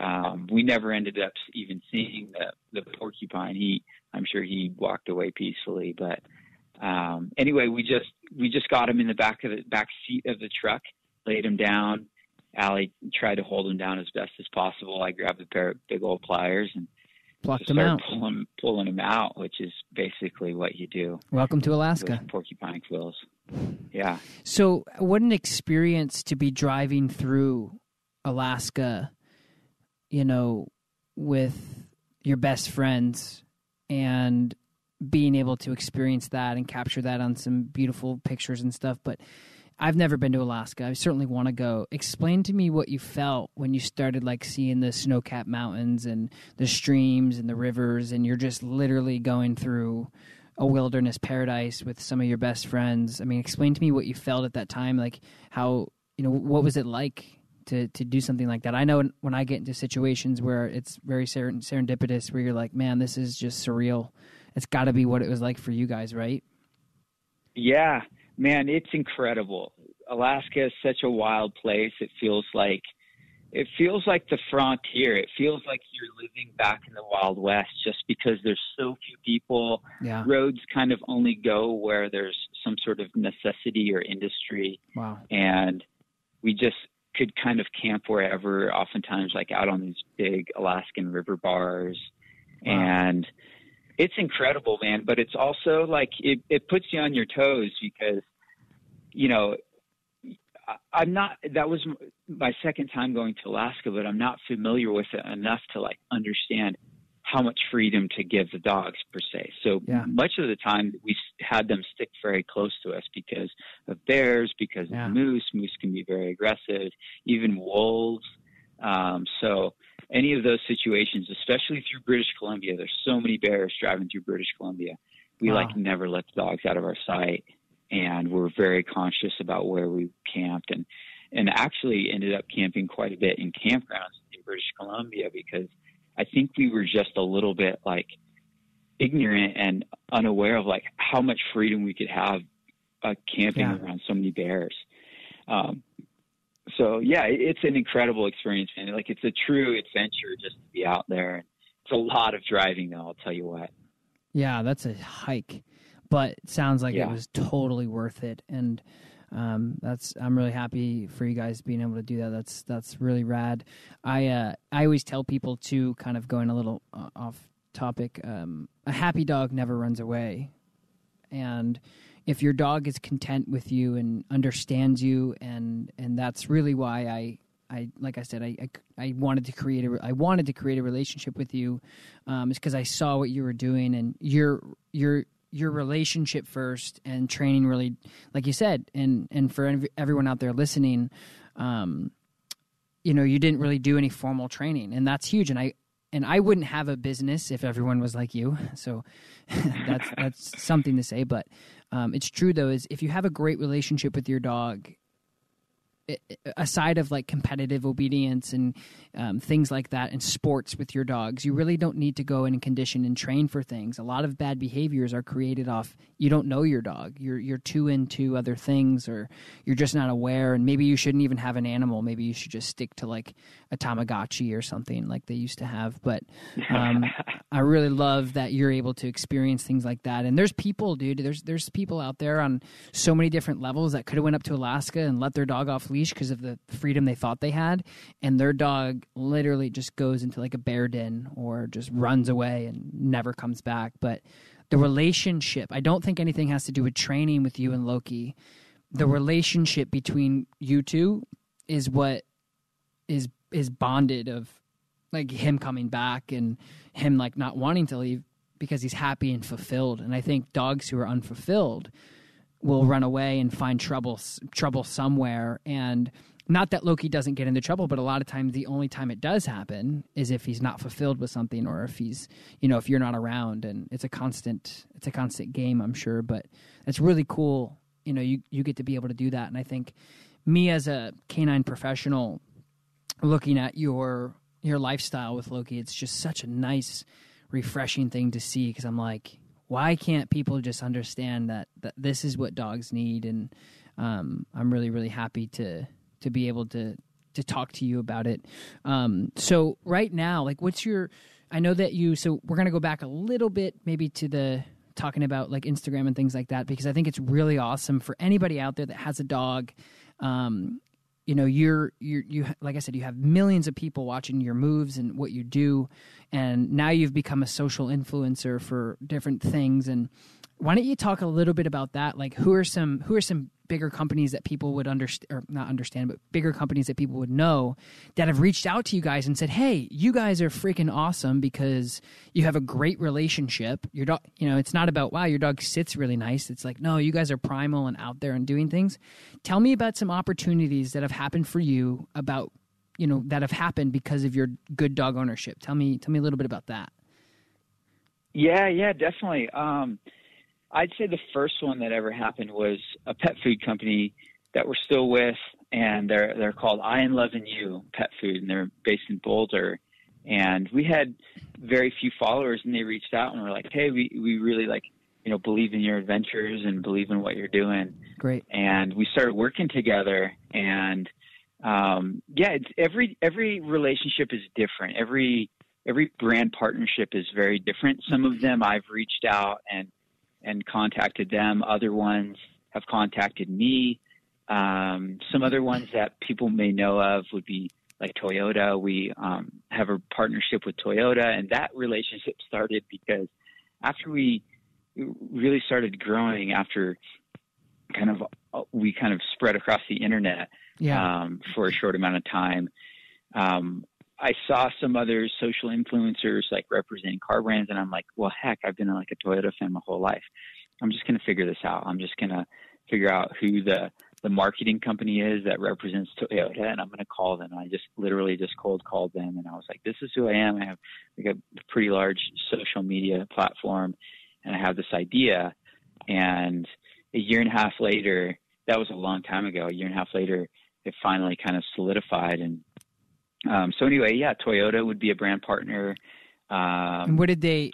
we never ended up even seeing the porcupine. I'm sure he walked away peacefully. But anyway, we just got him in the back seat of the truck, laid him down, Allie tried to hold him down as best as possible. I grabbed a pair of big old pliers and Plucked him out. Pulling him out, which is basically what you do. Welcome to Alaska. With porcupine quills. Yeah. So what an experience to be driving through Alaska, you know, with your best friends and being able to experience that and capture that on some beautiful pictures and stuff. But I've never been to Alaska. I certainly want to go. Explain to me what you felt when you started like seeing the snow-capped mountains and the streams and the rivers, and you're just literally going through a wilderness paradise with some of your best friends. I mean, explain to me what you felt at that time, like how, you know, what was it like to do something like that? I know when I get into situations where it's very serendipitous, where you're like, man, this is just surreal. It's got to be what it was like for you guys, right? Yeah. Man, it's incredible. Alaska is such a wild place. It feels like the frontier. It feels like you're living back in the Wild West just because there's so few people. Yeah. Roads kind of only go where there's some sort of necessity or industry. Wow. And we just could kind of camp wherever, oftentimes like out on these big Alaskan river bars. Wow. And it's incredible, man, but it's also like it puts you on your toes because, you know, that was my second time going to Alaska, but I'm not familiar with it enough to like understand how much freedom to give the dogs per se. So much of the time we had them stick very close to us because of bears, because of moose. Moose can be very aggressive, even wolves. So any of those situations, especially through British Columbia, there's so many bears driving through British Columbia. We like never let the dogs out of our sight, and we're very conscious about where we camped, and actually ended up camping quite a bit in campgrounds in British Columbia because I think we were just a little bit like ignorant and unaware of like how much freedom we could have camping around so many bears. So yeah, it's an incredible experience, man. Like it's a true adventure just to be out there. It's a lot of driving though, I'll tell you what. Yeah, that's a hike, but it sounds like it was totally worth it. And I'm really happy for you guys being able to do that. That's really rad. I always tell people too, kind of going a little off topic, a happy dog never runs away. And if your dog is content with you and understands you, and that's really why I like I said, I wanted to create a relationship with you, is because I saw what you were doing, and your relationship first and training really, like you said, and for everyone out there listening, you know, you didn't really do any formal training, and that's huge. And I wouldn't have a business if everyone was like you. So that's something to say. But it's true, though, is if you have a great relationship with your dog, aside of like competitive obedience and things like that and sports with your dogs, you really don't need to go in and condition and train for things. A lot of bad behaviors are created off you don't know your dog. You're too into other things, or you're just not aware, and maybe you shouldn't even have an animal. Maybe you should just stick to like a Tamagotchi or something like they used to have. But I really love that you're able to experience things like that. And there's people, dude, there's people out there on so many different levels that could have went up to Alaska and let their dog off leash because of the freedom they thought they had, and their dog literally just goes into like a bear den or just runs away and never comes back. But the relationship, I don't think anything has to do with training with you and Loki. The relationship between you two is what is bonded, of like him coming back and him like not wanting to leave because he's happy and fulfilled. And I think dogs who are unfulfilled will run away and find trouble somewhere. And not that Loki doesn't get into trouble, but a lot of times the only time it does happen is if he's not fulfilled with something, or if he's, you know, if you're not around. And it's a constant game, I'm sure, but it's really cool. You know, you get to be able to do that. And I think me as a canine professional looking at your lifestyle with Loki, it's just such a nice, refreshing thing to see, because I'm like, why can't people just understand that this is what dogs need? And I'm really, really happy to be able to talk to you about it. So right now, like, I know that so we're going to go back a little bit maybe to the talking about like Instagram and things like that, because I think it's really awesome for anybody out there that has a dog. you like I said, you have millions of people watching your moves and what you do, and now you've become a social influencer for different things. And why don't you talk a little bit about that? Like, who are some bigger companies that people would not understand, but bigger companies that people would know that have reached out to you guys and said, "Hey, you guys are freaking awesome because you have a great relationship. Your dog, it's not about, wow, your dog sits really nice. It's like, no, you guys are primal and out there and doing things." Tell me about some opportunities that have happened for you that have happened because of your good dog ownership. Tell me a little bit about that. Yeah, definitely. I'd say the first one that ever happened was a pet food company that we're still with, and they're called I and Love and You Pet Food, and they're based in Boulder. And we had very few followers, and they reached out and were like, "Hey, we really believe in your adventures and believe in what you're doing." Great. And we started working together, and it's every relationship is different. Every brand partnership is very different. Some of them I've reached out and contacted them. Other ones have contacted me. Some other ones that people may know of would be like Toyota. We have a partnership with Toyota, and that relationship started because after we really started growing, after we kind of spread across the internet for a short amount of time, I saw some other social influencers like representing car brands, and I'm like, well, heck, I've been like a Toyota fan my whole life. I'm just going to figure this out. I'm just going to figure out who the marketing company is that represents Toyota, and I'm going to call them. I just literally cold called them, and I was like, this is who I am. I have like a pretty large social media platform, and I have this idea. And a year and a half later, that was a long time ago, a year and a half later, it finally kind of solidified. And so anyway, Toyota would be a brand partner. And what did they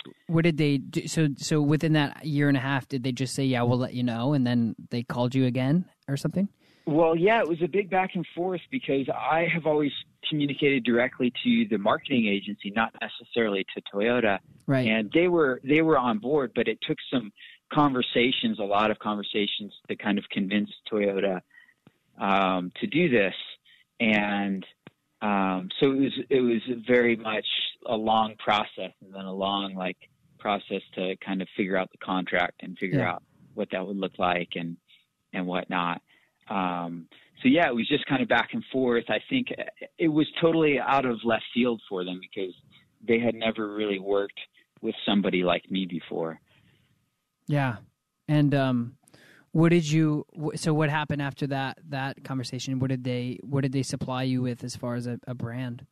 do? So within that year and a half, did they just say, "Yeah, we'll let you know," and then they called you again or something? Well, yeah, it was a big back and forth because I have always communicated directly to the marketing agency, not necessarily to Toyota. Right. And they were on board, but it took some conversations, a lot of conversations, to kind of convince Toyota to do this. And so it was very much a long process, and then a long process to kind of figure out the contract and figure out what that would look like and whatnot. So it was just kind of back and forth. I think it was totally out of left field for them because they had never really worked with somebody like me before. Yeah. And what happened after that conversation? What did they supply you with as far as a brand?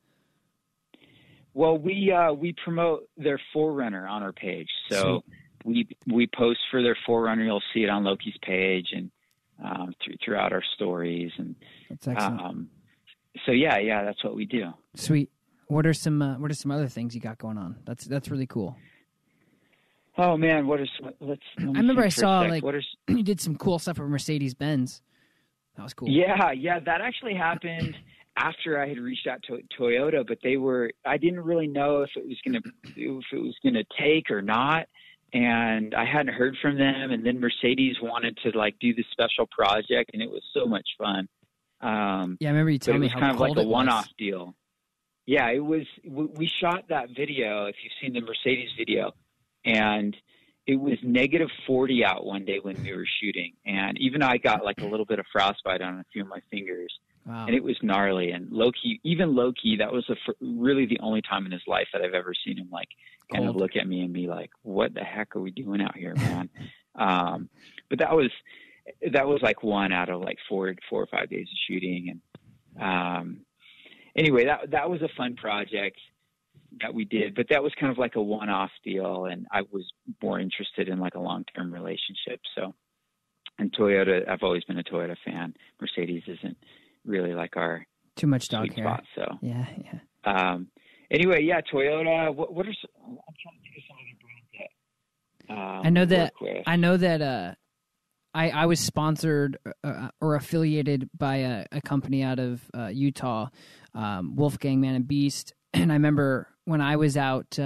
Well, we promote their Forerunner on our page. So we post for their Forerunner. You'll see it on Loki's page and throughout our stories. And that's excellent. That's what we do. Sweet. What are some other things you got going on? That's really cool. Oh man, I remember I saw you did some cool stuff with Mercedes Benz. That was cool. Yeah, that actually happened after I had reached out to Toyota, but I didn't really know if it was gonna take or not, and I hadn't heard from them. And then Mercedes wanted to do this special project, and it was so much fun. I remember you telling me how cold it was. Kind of like a one-off was. deal. Yeah, it was. We shot that video. If you've seen the Mercedes video. And it was -40 out one day when we were shooting. And even I got a little bit of frostbite on a few of my fingers. Wow. And it was gnarly. And Loki, that was really the only time in his life that I've ever seen him kind of look at me and be like, what the heck are we doing out here, man? But that was one out of 4 or 5 days of shooting. And anyway, that was a fun project that we did, but that was kind of like a one-off deal, and I was more interested in a long-term relationship. So, and Toyota, I've always been a Toyota fan. Mercedes isn't really our too much dog sweet hair. spot. So Anyway, Toyota. What are I'm trying to think of some other brands that I know that I was sponsored or affiliated by a company out of Utah, Wolfgang Man and Beast. And I remember when I was out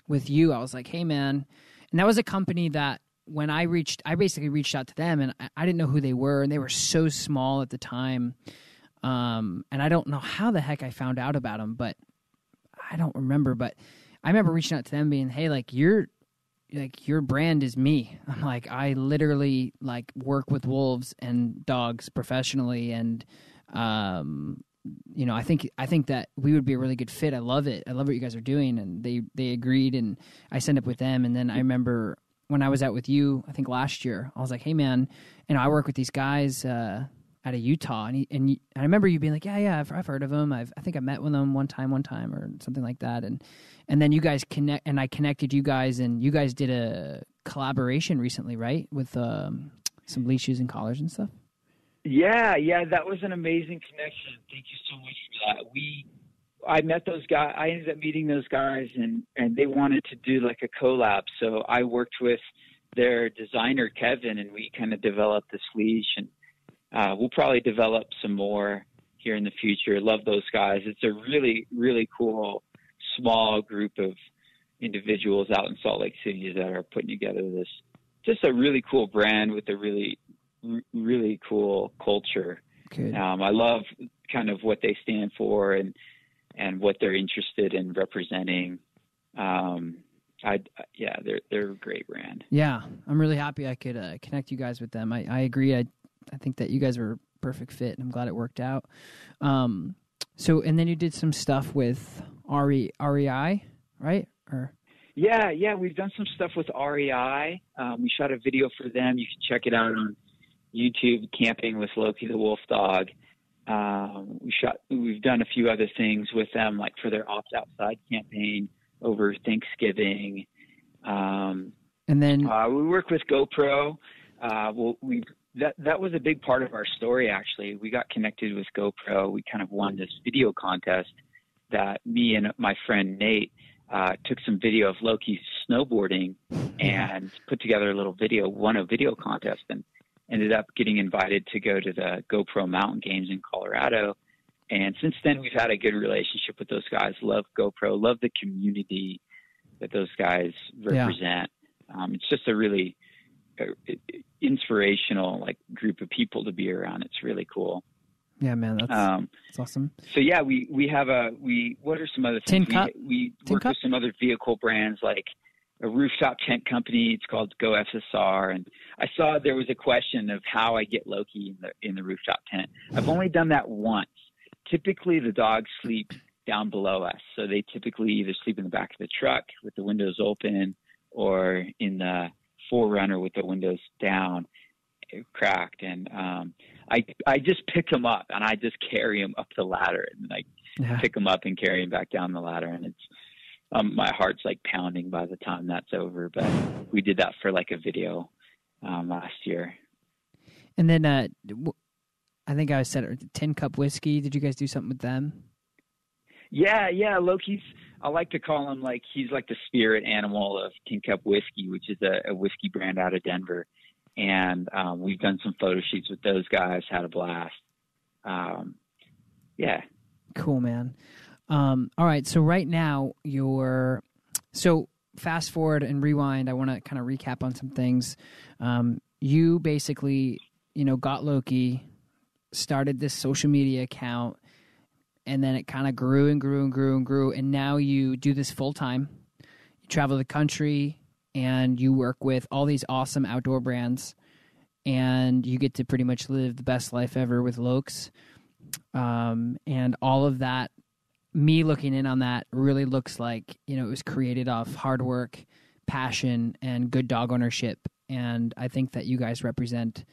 with you, I was like, hey, man. And that was a company that when I basically reached out to them, and I didn't know who they were, and they were so small at the time. And I don't know how the heck I found out about them, but I don't remember. But I remember reaching out to them being, hey, like your brand is me. I'm like, I literally like work with wolves and dogs professionally, and I think that we would be a really good fit. I love it. I love what you guys are doing, and they agreed, and I signed up with them. And then I remember when I was out with you, I think last year, I was like, hey man, I work with these guys out of Utah, and I remember you being like, yeah, I've heard of them. I think I met with them one time or something like that, and then you guys I connected you guys, and you guys did a collaboration recently, right, with some leashes and collars and stuff. Yeah, that was an amazing connection. Thank you so much for that. I met those guys. I ended up meeting those guys, and they wanted to do like a collab. So I worked with their designer Kevin, and we kind of developed this leash, and we'll probably develop some more here in the future. Love those guys. It's a really, really cool small group of individuals out in Salt Lake City that are putting together this, just a really cool brand with a really, really cool culture. Good. I love kind of what they stand for and what they're interested in representing. They're a great brand. Yeah, I'm really happy I could connect you guys with them. I agree. I think that you guys were a perfect fit, and I'm glad it worked out. So, and then you did some stuff with REI, right? Or yeah, we've done some stuff with REI. We shot a video for them. You can check it out on YouTube, Camping with Loki the Wolfdog. We've done a few other things with them, like for their Opt Outside campaign over Thanksgiving. And then we work with GoPro. That was a big part of our story, actually. We got connected with GoPro. We kind of won this video contest that me and my friend Nate took some video of Loki snowboarding and put together a little video, won a video contest, and ended up getting invited to go to the GoPro Mountain Games in Colorado. And since then, we've had a good relationship with those guys. Love GoPro, love the community that those guys represent. Yeah. It's just a really inspirational group of people to be around. It's really cool. Yeah, man, that's awesome. So yeah, we have what are some other things? We work with some other vehicle brands like a rooftop tent company. It's called Go FSR. And I saw there was a question of how I get Loki in the rooftop tent. I've only done that once. Typically the dogs sleep down below us. So they typically either sleep in the back of the truck with the windows open or in the 4Runner with the windows down, cracked. And I just pick them up and I just carry them up the ladder and pick them up and carry them back down the ladder. And it's, my heart's pounding by the time that's over, but we did that for a video last year. And then I think I said 10 Cup Whiskey. Did you guys do something with them? Yeah. Loki's, I like to call him he's the spirit animal of 10 Cup Whiskey, which is a whiskey brand out of Denver. And we've done some photo shoots with those guys, had a blast. Yeah. Cool, man. All right. So right now so fast forward and rewind. I want to kind of recap on some things. You basically, got Loki, started this social media account, and then it kind of grew and grew and grew and grew. And now you do this full time. You travel the country and you work with all these awesome outdoor brands, and you get to pretty much live the best life ever with Lokes. And all of that, me looking in on that, really looks like, it was created off hard work, passion, and good dog ownership. And I think that you guys represent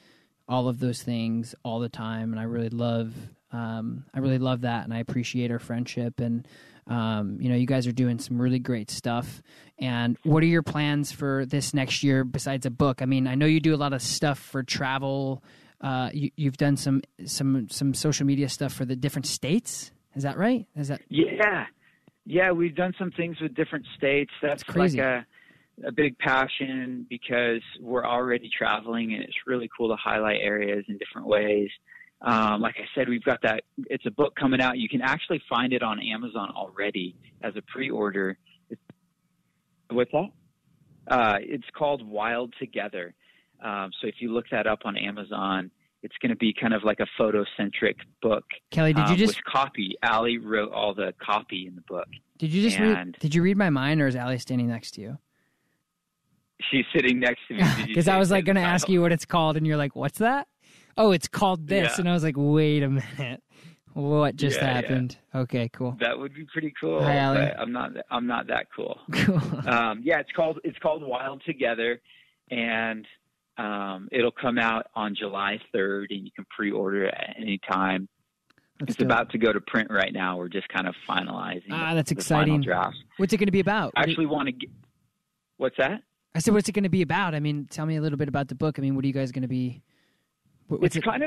all of those things all the time. And I really love that. And I appreciate our friendship. And, you guys are doing some really great stuff. And what are your plans for this next year besides a book? I mean, I know you do a lot of stuff for travel. You've done some social media stuff for the different states. Is that right? Yeah. We've done some things with different states. That's crazy. A big passion because we're already traveling, and it's really cool to highlight areas in different ways. Like I said, we've got that. It's a book coming out. You can actually find it on Amazon already as a pre-order. What's that? It's called Wild Together. So if you look that up on Amazon, It's going to be kind of like a photocentric book. Kelly, did you just with copy? Allie wrote all the copy in the book. Did you just read? Did you read my mind, or is Allie standing next to you? She's sitting next to me. Because I was like going to ask you what it's called, and you're like, "What's that?" Oh, it's called this, Yeah. and I was like, "Wait a minute, what just happened?" Yeah. Okay, cool. That would be pretty cool. Hi, Allie. But I'm not that cool. Cool. It's called Wild Together, and it'll come out on July 3rd, and you can pre-order it at any time. It's about to go to print right now. We're just kind of finalizing. That's exciting. The final draft. What's it going to be about? I actually want to get. What's that? I said, what's it going to be about? I mean, tell me a little bit about the book. I mean, what are you guys going to be? It's kind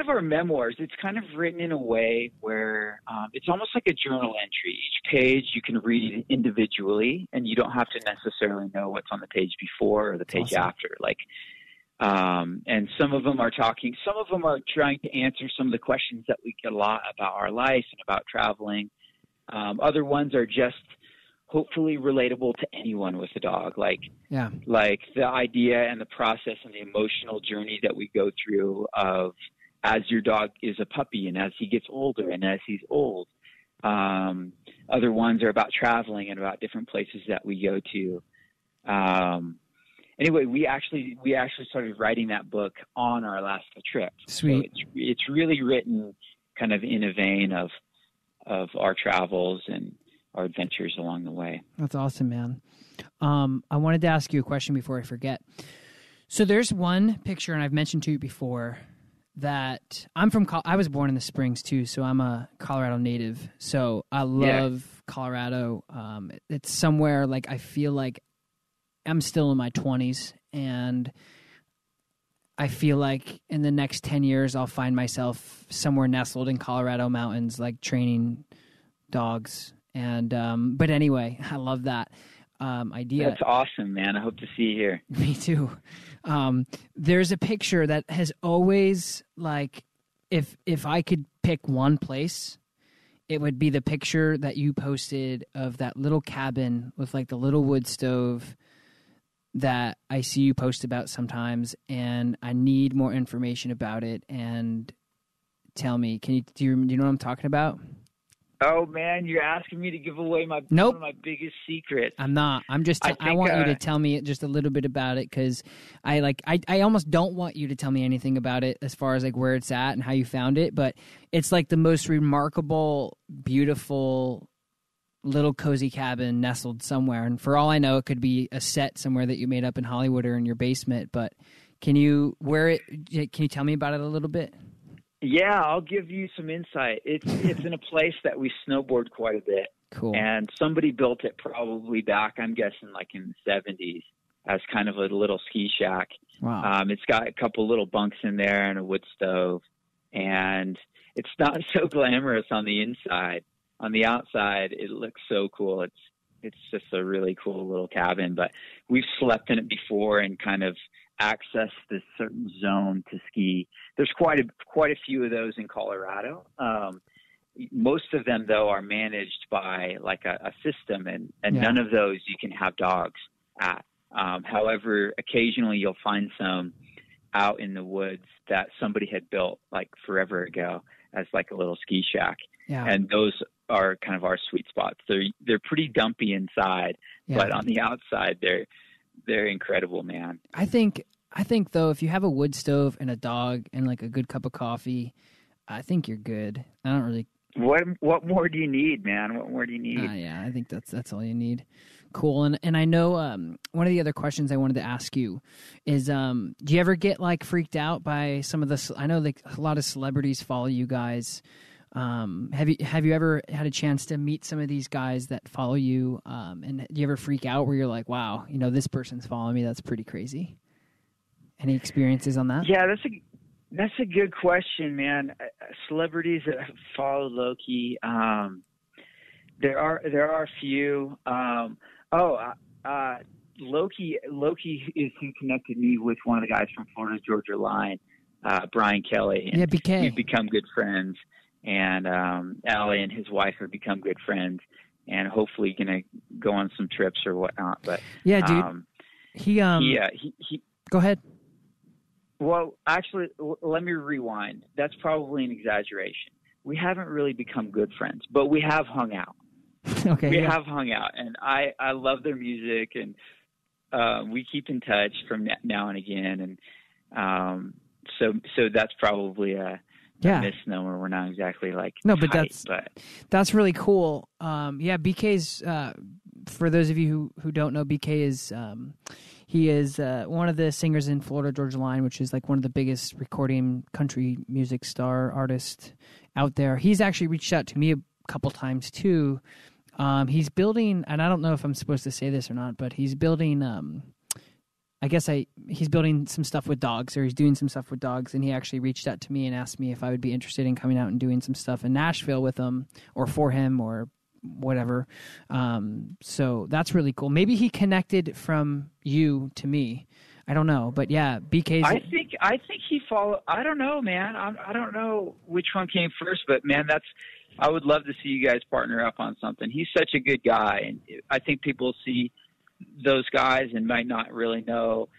of our memoirs. It's kind of written in a way where it's almost like a journal entry. Each page you can read individually, and you don't have to necessarily know what's on the page before or the page after. Like, and some of them are talking. Some of them are trying to answer some of the questions that we get a lot about our life and about traveling. Other ones are just hopefully relatable to anyone with a dog, like the idea and the process and the emotional journey that we go through of as your dog is a puppy and as he gets older and as he's old. Other ones are about traveling and about different places that we go to. Anyway, we actually started writing that book on our last trip. Sweet. So it's really written kind of in a vein of our travels and our adventures along the way. That's awesome, man. I wanted to ask you a question before I forget. So there's one picture, and I've mentioned to you before that I was born in the Springs too, so I'm a Colorado native. So I love Colorado. It's somewhere like I feel like I'm still in my 20s, and I feel like in the next 10 years I'll find myself somewhere nestled in Colorado mountains, like training dogs. And but anyway, I love that idea. That's awesome, man. I hope to see you here. Me too. There's a picture that has always, like, if I could pick one place, it would be the picture that you posted of that little cabin with like the little wood stove that I see you post about sometimes, and I need more information about it. And tell me, do you know what I'm talking about? Oh man, you're asking me to give away one of my biggest secrets. I'm not. I'm just. I want you to tell me just a little bit about it, because I almost don't want you to tell me anything about it as far as like where it's at and how you found it. But it's like the most remarkable, beautiful little cozy cabin nestled somewhere. And for all I know, it could be a set somewhere that you made up in Hollywood or in your basement. But can you tell me about it a little bit? Yeah, I'll give you some insight. It's in a place that we snowboard quite a bit. Cool. And somebody built it probably back, I'm guessing, like in the 70s as kind of a little ski shack. Wow. It's got a couple little bunks in there and a wood stove. And it's not so glamorous on the inside. On the outside, it looks so cool. It's just a really cool little cabin. But we've slept in it before and kind of access this certain zone to ski. There's quite a few of those in Colorado. Most of them, though, are managed by like a system, and none of those you can have dogs at. However, occasionally you'll find some out in the woods that somebody had built like forever ago as like a little ski shack. Yeah. And those are kind of our sweet spots. They're pretty dumpy inside, but on the outside they're incredible, man. I think though, if you have a wood stove and a dog and like a good cup of coffee, I think you're good. I don't really. What more do you need, man? What more do you need? Yeah, I think that's all you need. Cool. And I know one of the other questions I wanted to ask you is, do you ever get like freaked out by some of the? I know like a lot of celebrities follow you guys. Have you ever had a chance to meet some of these guys that follow you? And do you ever freak out where you're like, wow, this person's following me? That's pretty crazy. Any experiences on that? Yeah, that's a good question, man. Celebrities that follow Loki, there are a few. Loki is who connected me with one of the guys from Florida Georgia Line, Brian Kelly. And BK. We've become good friends. And Allie and his wife have become good friends, and hopefully going to go on some trips or whatnot. But yeah, dude, he go ahead. Well, actually, let me rewind. That's probably an exaggeration. We haven't really become good friends, but we have hung out. Okay. We Yeah. have hung out, and I love their music, and we keep in touch from now and again, and so that's probably a misnomer. We're not exactly like no, but tight, that's really cool. Yeah, BK's for those of you who don't know, BK is he is one of the singers in Florida Georgia Line, which is like one of the biggest recording country music star artists out there. He's actually reached out to me a couple times too. He's building, and I don't know if I'm supposed to say this or not, but he's building. He's building some stuff with dogs, or he's doing some stuff with dogs, and he actually reached out to me and asked me if I would be interested in coming out and doing some stuff in Nashville with him, or for him, or whatever. So that's really cool. Maybe he connected from you to me. I don't know, but yeah, BK's. I think he followed. I don't know, man. I don't know which one came first, but man, I would love to see you guys partner up on something. He's such a good guy, and I think people see those guys and might not really know,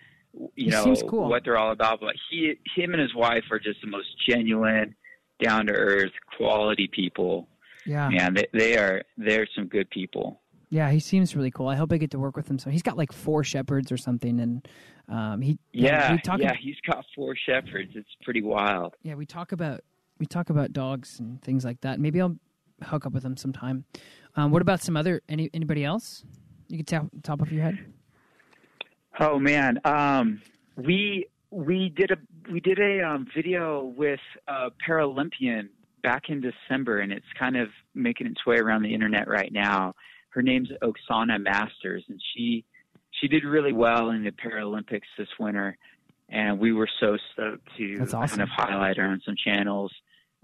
cool. What they're all about. But him and his wife are just the most genuine, down to earth, quality people. Yeah, man, they're some good people. Yeah, he seems really cool. I hope I get to work with him. So he's got like 4 shepherds or something, and he's got 4 shepherds. It's pretty wild. Yeah, we talk about dogs and things like that. Maybe I'll hook up with him sometime. What about some other anybody else you could top of your head? Oh man, we did a video with a Paralympian back in December, and it's kind of making its way around the internet right now. Her name's Oksana Masters, and she did really well in the Paralympics this winter, and we were so stoked to kind of highlight her on some channels.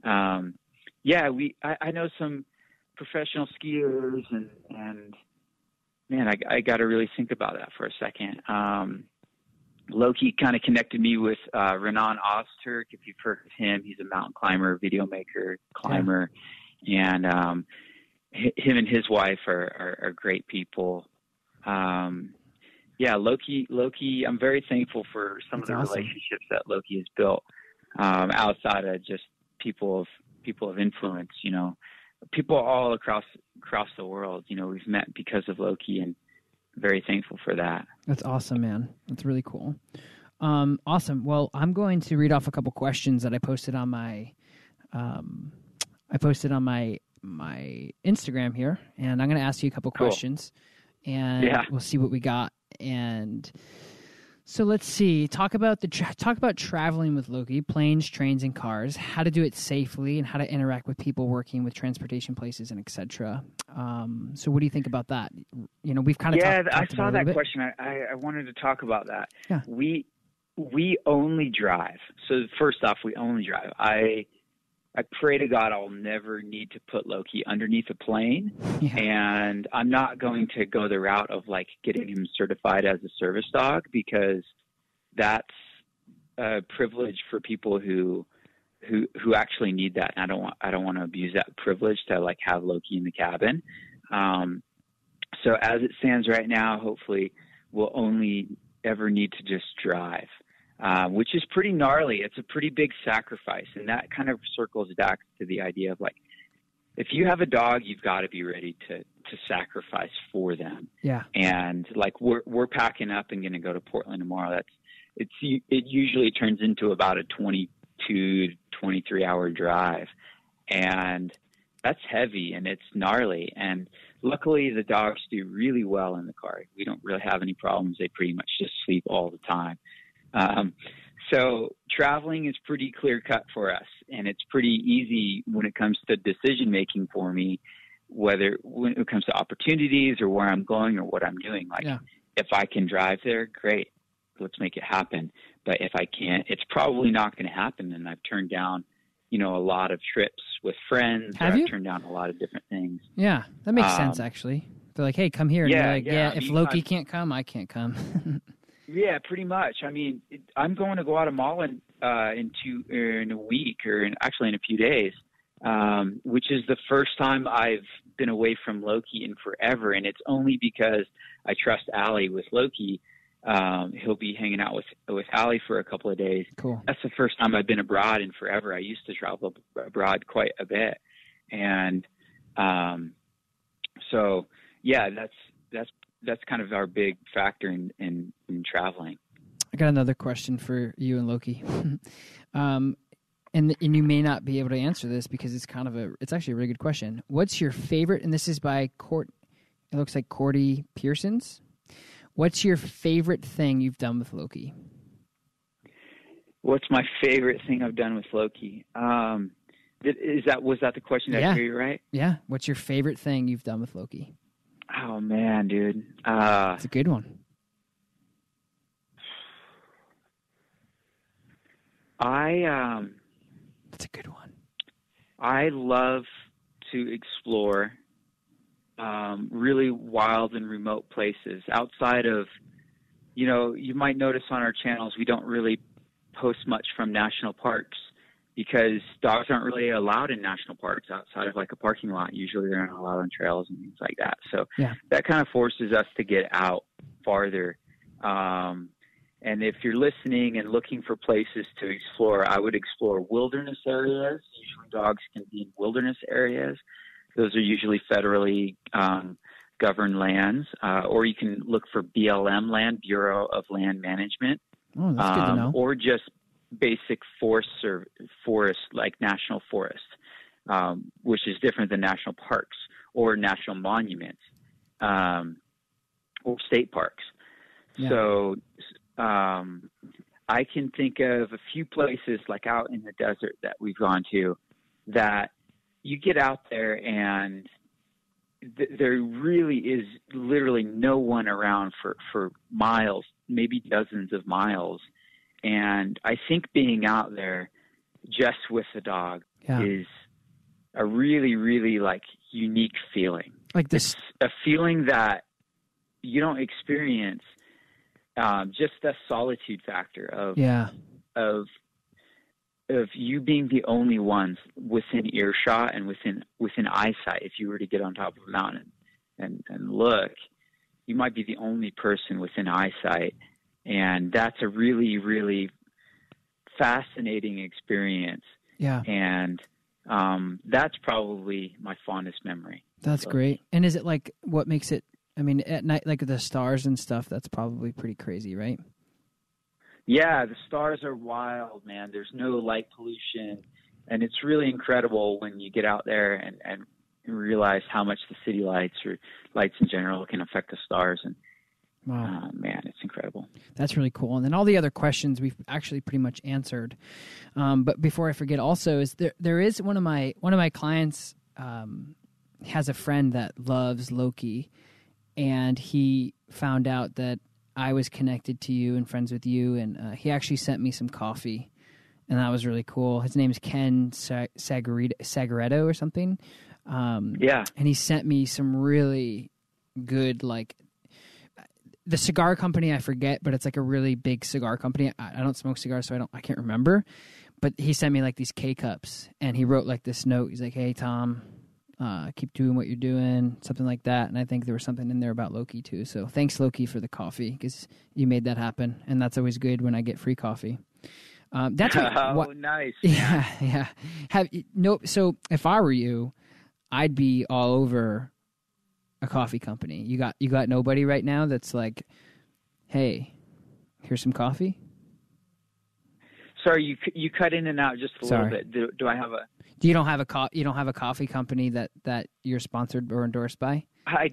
I know some professional skiers, and man, I got to really think about that for a second. Loki kind of connected me with Renan Ozturk, if you've heard of him. He's a mountain climber, video maker, climber, and him and his wife are great people. Loki, I'm very thankful for some of the relationships that Loki has built outside of just people of influence, people all across the world, we've met because of Loki, and very thankful for that. That's awesome, man. That's really cool. Awesome. Well, I'm going to read off a couple questions that I posted on my my Instagram here, and I'm going to ask you a couple questions, and we'll see what we got. And so let's see. Talk about traveling with Loki, planes, trains, and cars. How to do it safely, and how to interact with people working with transportation places, and etc. So what do you think about that? We've kind of I saw that question. I wanted to talk about that. Yeah. We only drive. So first off, we only drive. I pray to God I'll never need to put Loki underneath a plane, and I'm not going to go the route of like getting him certified as a service dog, because that's a privilege for people who actually need that. And I don't want to abuse that privilege to like have Loki in the cabin. So as it stands right now, hopefully we'll only ever need to just drive. Which is pretty gnarly. It's a pretty big sacrifice. And that kind of circles back to the idea of like, if you have a dog, you've got to be ready to sacrifice for them. Yeah. And like we're packing up and going to go to Portland tomorrow. It usually turns into about a 22 to 23 hour drive. And that's heavy and it's gnarly. And luckily the dogs do really well in the car. We don't really have any problems. They pretty much just sleep all the time. So traveling is pretty clear cut for us, and it's pretty easy when it comes to decision making for me, whether when it comes to opportunities or where I'm going or what I'm doing. Like if I can drive there, great, let's make it happen. But if I can't, it's probably not going to happen. And I've turned down, a lot of trips with friends. I've turned down a lot of different things. Yeah, that makes sense actually. They're like, hey, come here. And you're like, if Loki can't come, I can't come. Yeah, pretty much. I mean, I'm going to Guatemala in a week, or in a few days, which is the first time I've been away from Loki in forever. And it's only because I trust Allie with Loki. he'll be hanging out with Allie for a couple of days. Cool. That's the first time I've been abroad in forever. I used to travel abroad quite a bit. And so, yeah, that's kind of our big factor in traveling. I got another question for you and Loki. And you may not be able to answer this because it's actually a really good question. What's your favorite, and this is by it looks like Cordy Pearsons. What's your favorite thing you've done with Loki? What's my favorite thing I've done with Loki? Was that the question? Did I hear you right? Yeah. What's your favorite thing you've done with Loki? Oh man, dude. It's a good one. That's a good one. I love to explore really wild and remote places outside of, you might notice on our channels, we don't really post much from national parks because dogs aren't really allowed in national parks outside of like a parking lot. Usually they're not allowed on trails and things like that. So that kind of forces us to get out farther. And if you're listening and looking for places to explore, I would explore wilderness areas. Usually dogs can be in wilderness areas. Those are usually federally governed lands. Or you can look for BLM land, Bureau of Land Management. Oh, that's good to know. Or just basic forest like national forest, which is different than national parks or national monuments or state parks. Yeah. So I can think of a few places like out in the desert that we've gone to that you get out there and there really is literally no one around for miles, maybe dozens of miles. And I think being out there just with the dog is a really, really like unique feeling. Like this, it's a feeling that you don't experience. Just the solitude factor of you being the only ones within earshot and within eyesight. If you were to get on top of a mountain and look, you might be the only person within eyesight. And that's a really, really fascinating experience. Yeah. And that's probably my fondest memory. That's great. And is it like, what makes it, I mean, at night, like the stars and stuff, that's probably pretty crazy, right? Yeah, the stars are wild, man. There's no light pollution. And it's really incredible when you get out there and realize how much the city lights or lights in general can affect the stars. And wow. Man, it's incredible. That's really cool. And then all the other questions we've actually pretty much answered. But before I forget, also is there is one of my clients has a friend that loves Loki, and he found out that I was connected to you and friends with you, and he actually sent me some coffee, and that was really cool. His name is Ken Sagaretto or something. And he sent me some really good, like, the cigar company, I forget, but it's like a really big cigar company. I don't smoke cigars, so I can't remember. But he sent me like these K-cups, and he wrote like this note. He's like, "Hey, Tom, keep doing what you're doing," something like that. And I think there was something in there about Loki too. So thanks, Loki, for the coffee, because you made that happen, and that's always good when I get free coffee. That's nice. Yeah. So if I were you, I'd be all over a coffee company. You got nobody right now that's like, "Hey, here's some coffee." Sorry, you cut in and out just a little bit. Do I have a? You don't have a coffee company that you're sponsored or endorsed by? I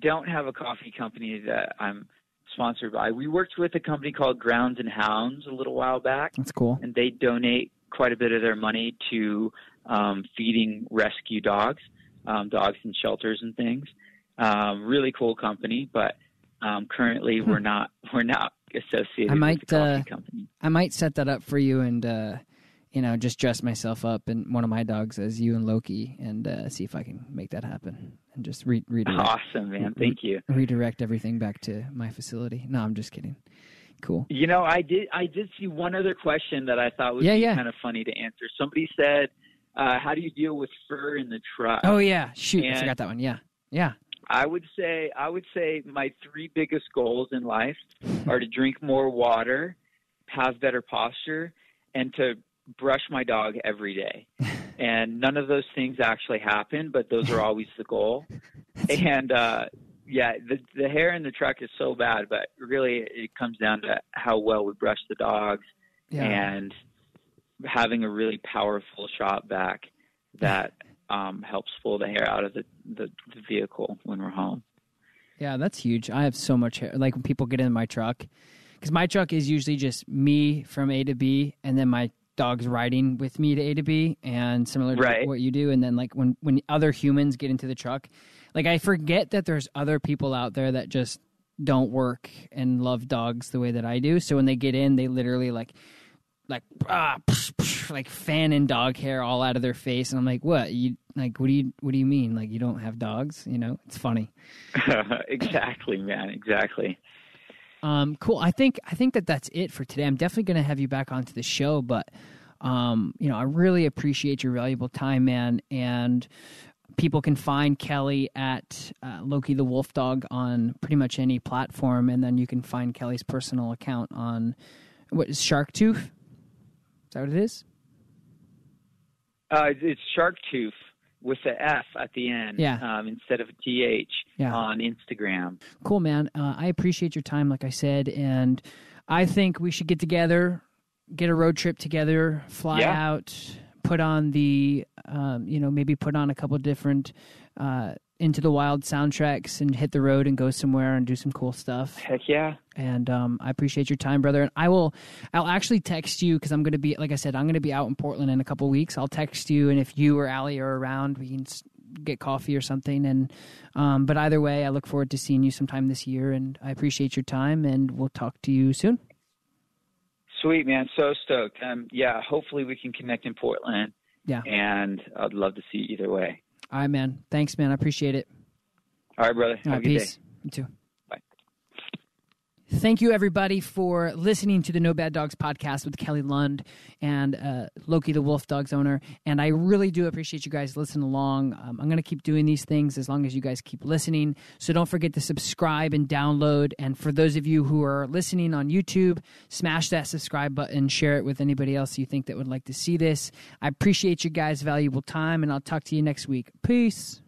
don't have a coffee company that I'm sponsored by. We worked with a company called Grounds and Hounds a little while back. That's cool. And they donate quite a bit of their money to feeding rescue dogs in shelters and things. Really cool company, but currently we're not associated with the coffee company. I might set that up for you and just dress myself up and one of my dogs as you and Loki and see if I can make that happen and just redirect. Awesome, man. Thank you. Redirect everything back to my facility. No, I'm just kidding. Cool. I did see one other question that I thought would be kind of funny to answer. Somebody said, how do you deal with fur in the truck? Oh, yeah. Shoot, I forgot that one. Yeah. I would say my 3 biggest goals in life are to drink more water, have better posture, and to brush my dog every day. And none of those things actually happen, but those are always the goal. And the hair in the truck is so bad, but really it comes down to how well we brush the dogs and having a really powerful shop vac that helps pull the hair out of the vehicle when we're home. Yeah, that's huge. I have so much hair. Like when people get in my truck, because my truck is usually just me from A to B, and then my dog's riding with me to A to B, and similar to what you do. And then like when other humans get into the truck, like I forget that there's other people out there that just don't work and love dogs the way that I do. So when they get in, they literally like fanning dog hair all out of their face, and I'm like, what do you mean? Like, you don't have dogs? You know, it's funny. Exactly, man. Exactly. Cool. I think that's it for today. I'm definitely going to have you back onto the show, but I really appreciate your valuable time, man. And people can find Kelly at Loki The Wolfdog on pretty much any platform, and then you can find Kelly's personal account on what is Sharktooth? Is that what it is? It's Sharktooth with the F at the end instead of a TH on Instagram. Cool, man. I appreciate your time, like I said, and I think we should get together, get a road trip together, fly out, put on the, maybe put on a couple different Into the Wild soundtracks and hit the road and go somewhere and do some cool stuff. Heck yeah. And I appreciate your time, brother. And I'll actually text you because I'm going to be, like I said, I'm going to be out in Portland in a couple weeks. I'll text you, and if you or Allie are around, we can get coffee or something. And but either way, I look forward to seeing you sometime this year, and I appreciate your time, and we'll talk to you soon. Sweet, man. So stoked. Hopefully we can connect in Portland. Yeah. And I'd love to see you either way. All right, man. Thanks, man. I appreciate it. All right, brother. Have a good peace. day. You too. Bye. Thank you, everybody, for listening to the No Bad Dogs podcast with Kelly Lund and Loki the Wolfdog's owner. And I really do appreciate you guys listening along. I'm going to keep doing these things as long as you guys keep listening. So don't forget to subscribe and download. And for those of you who are listening on YouTube, smash that subscribe button, share it with anybody else you think that would like to see this. I appreciate you guys' valuable time, and I'll talk to you next week. Peace.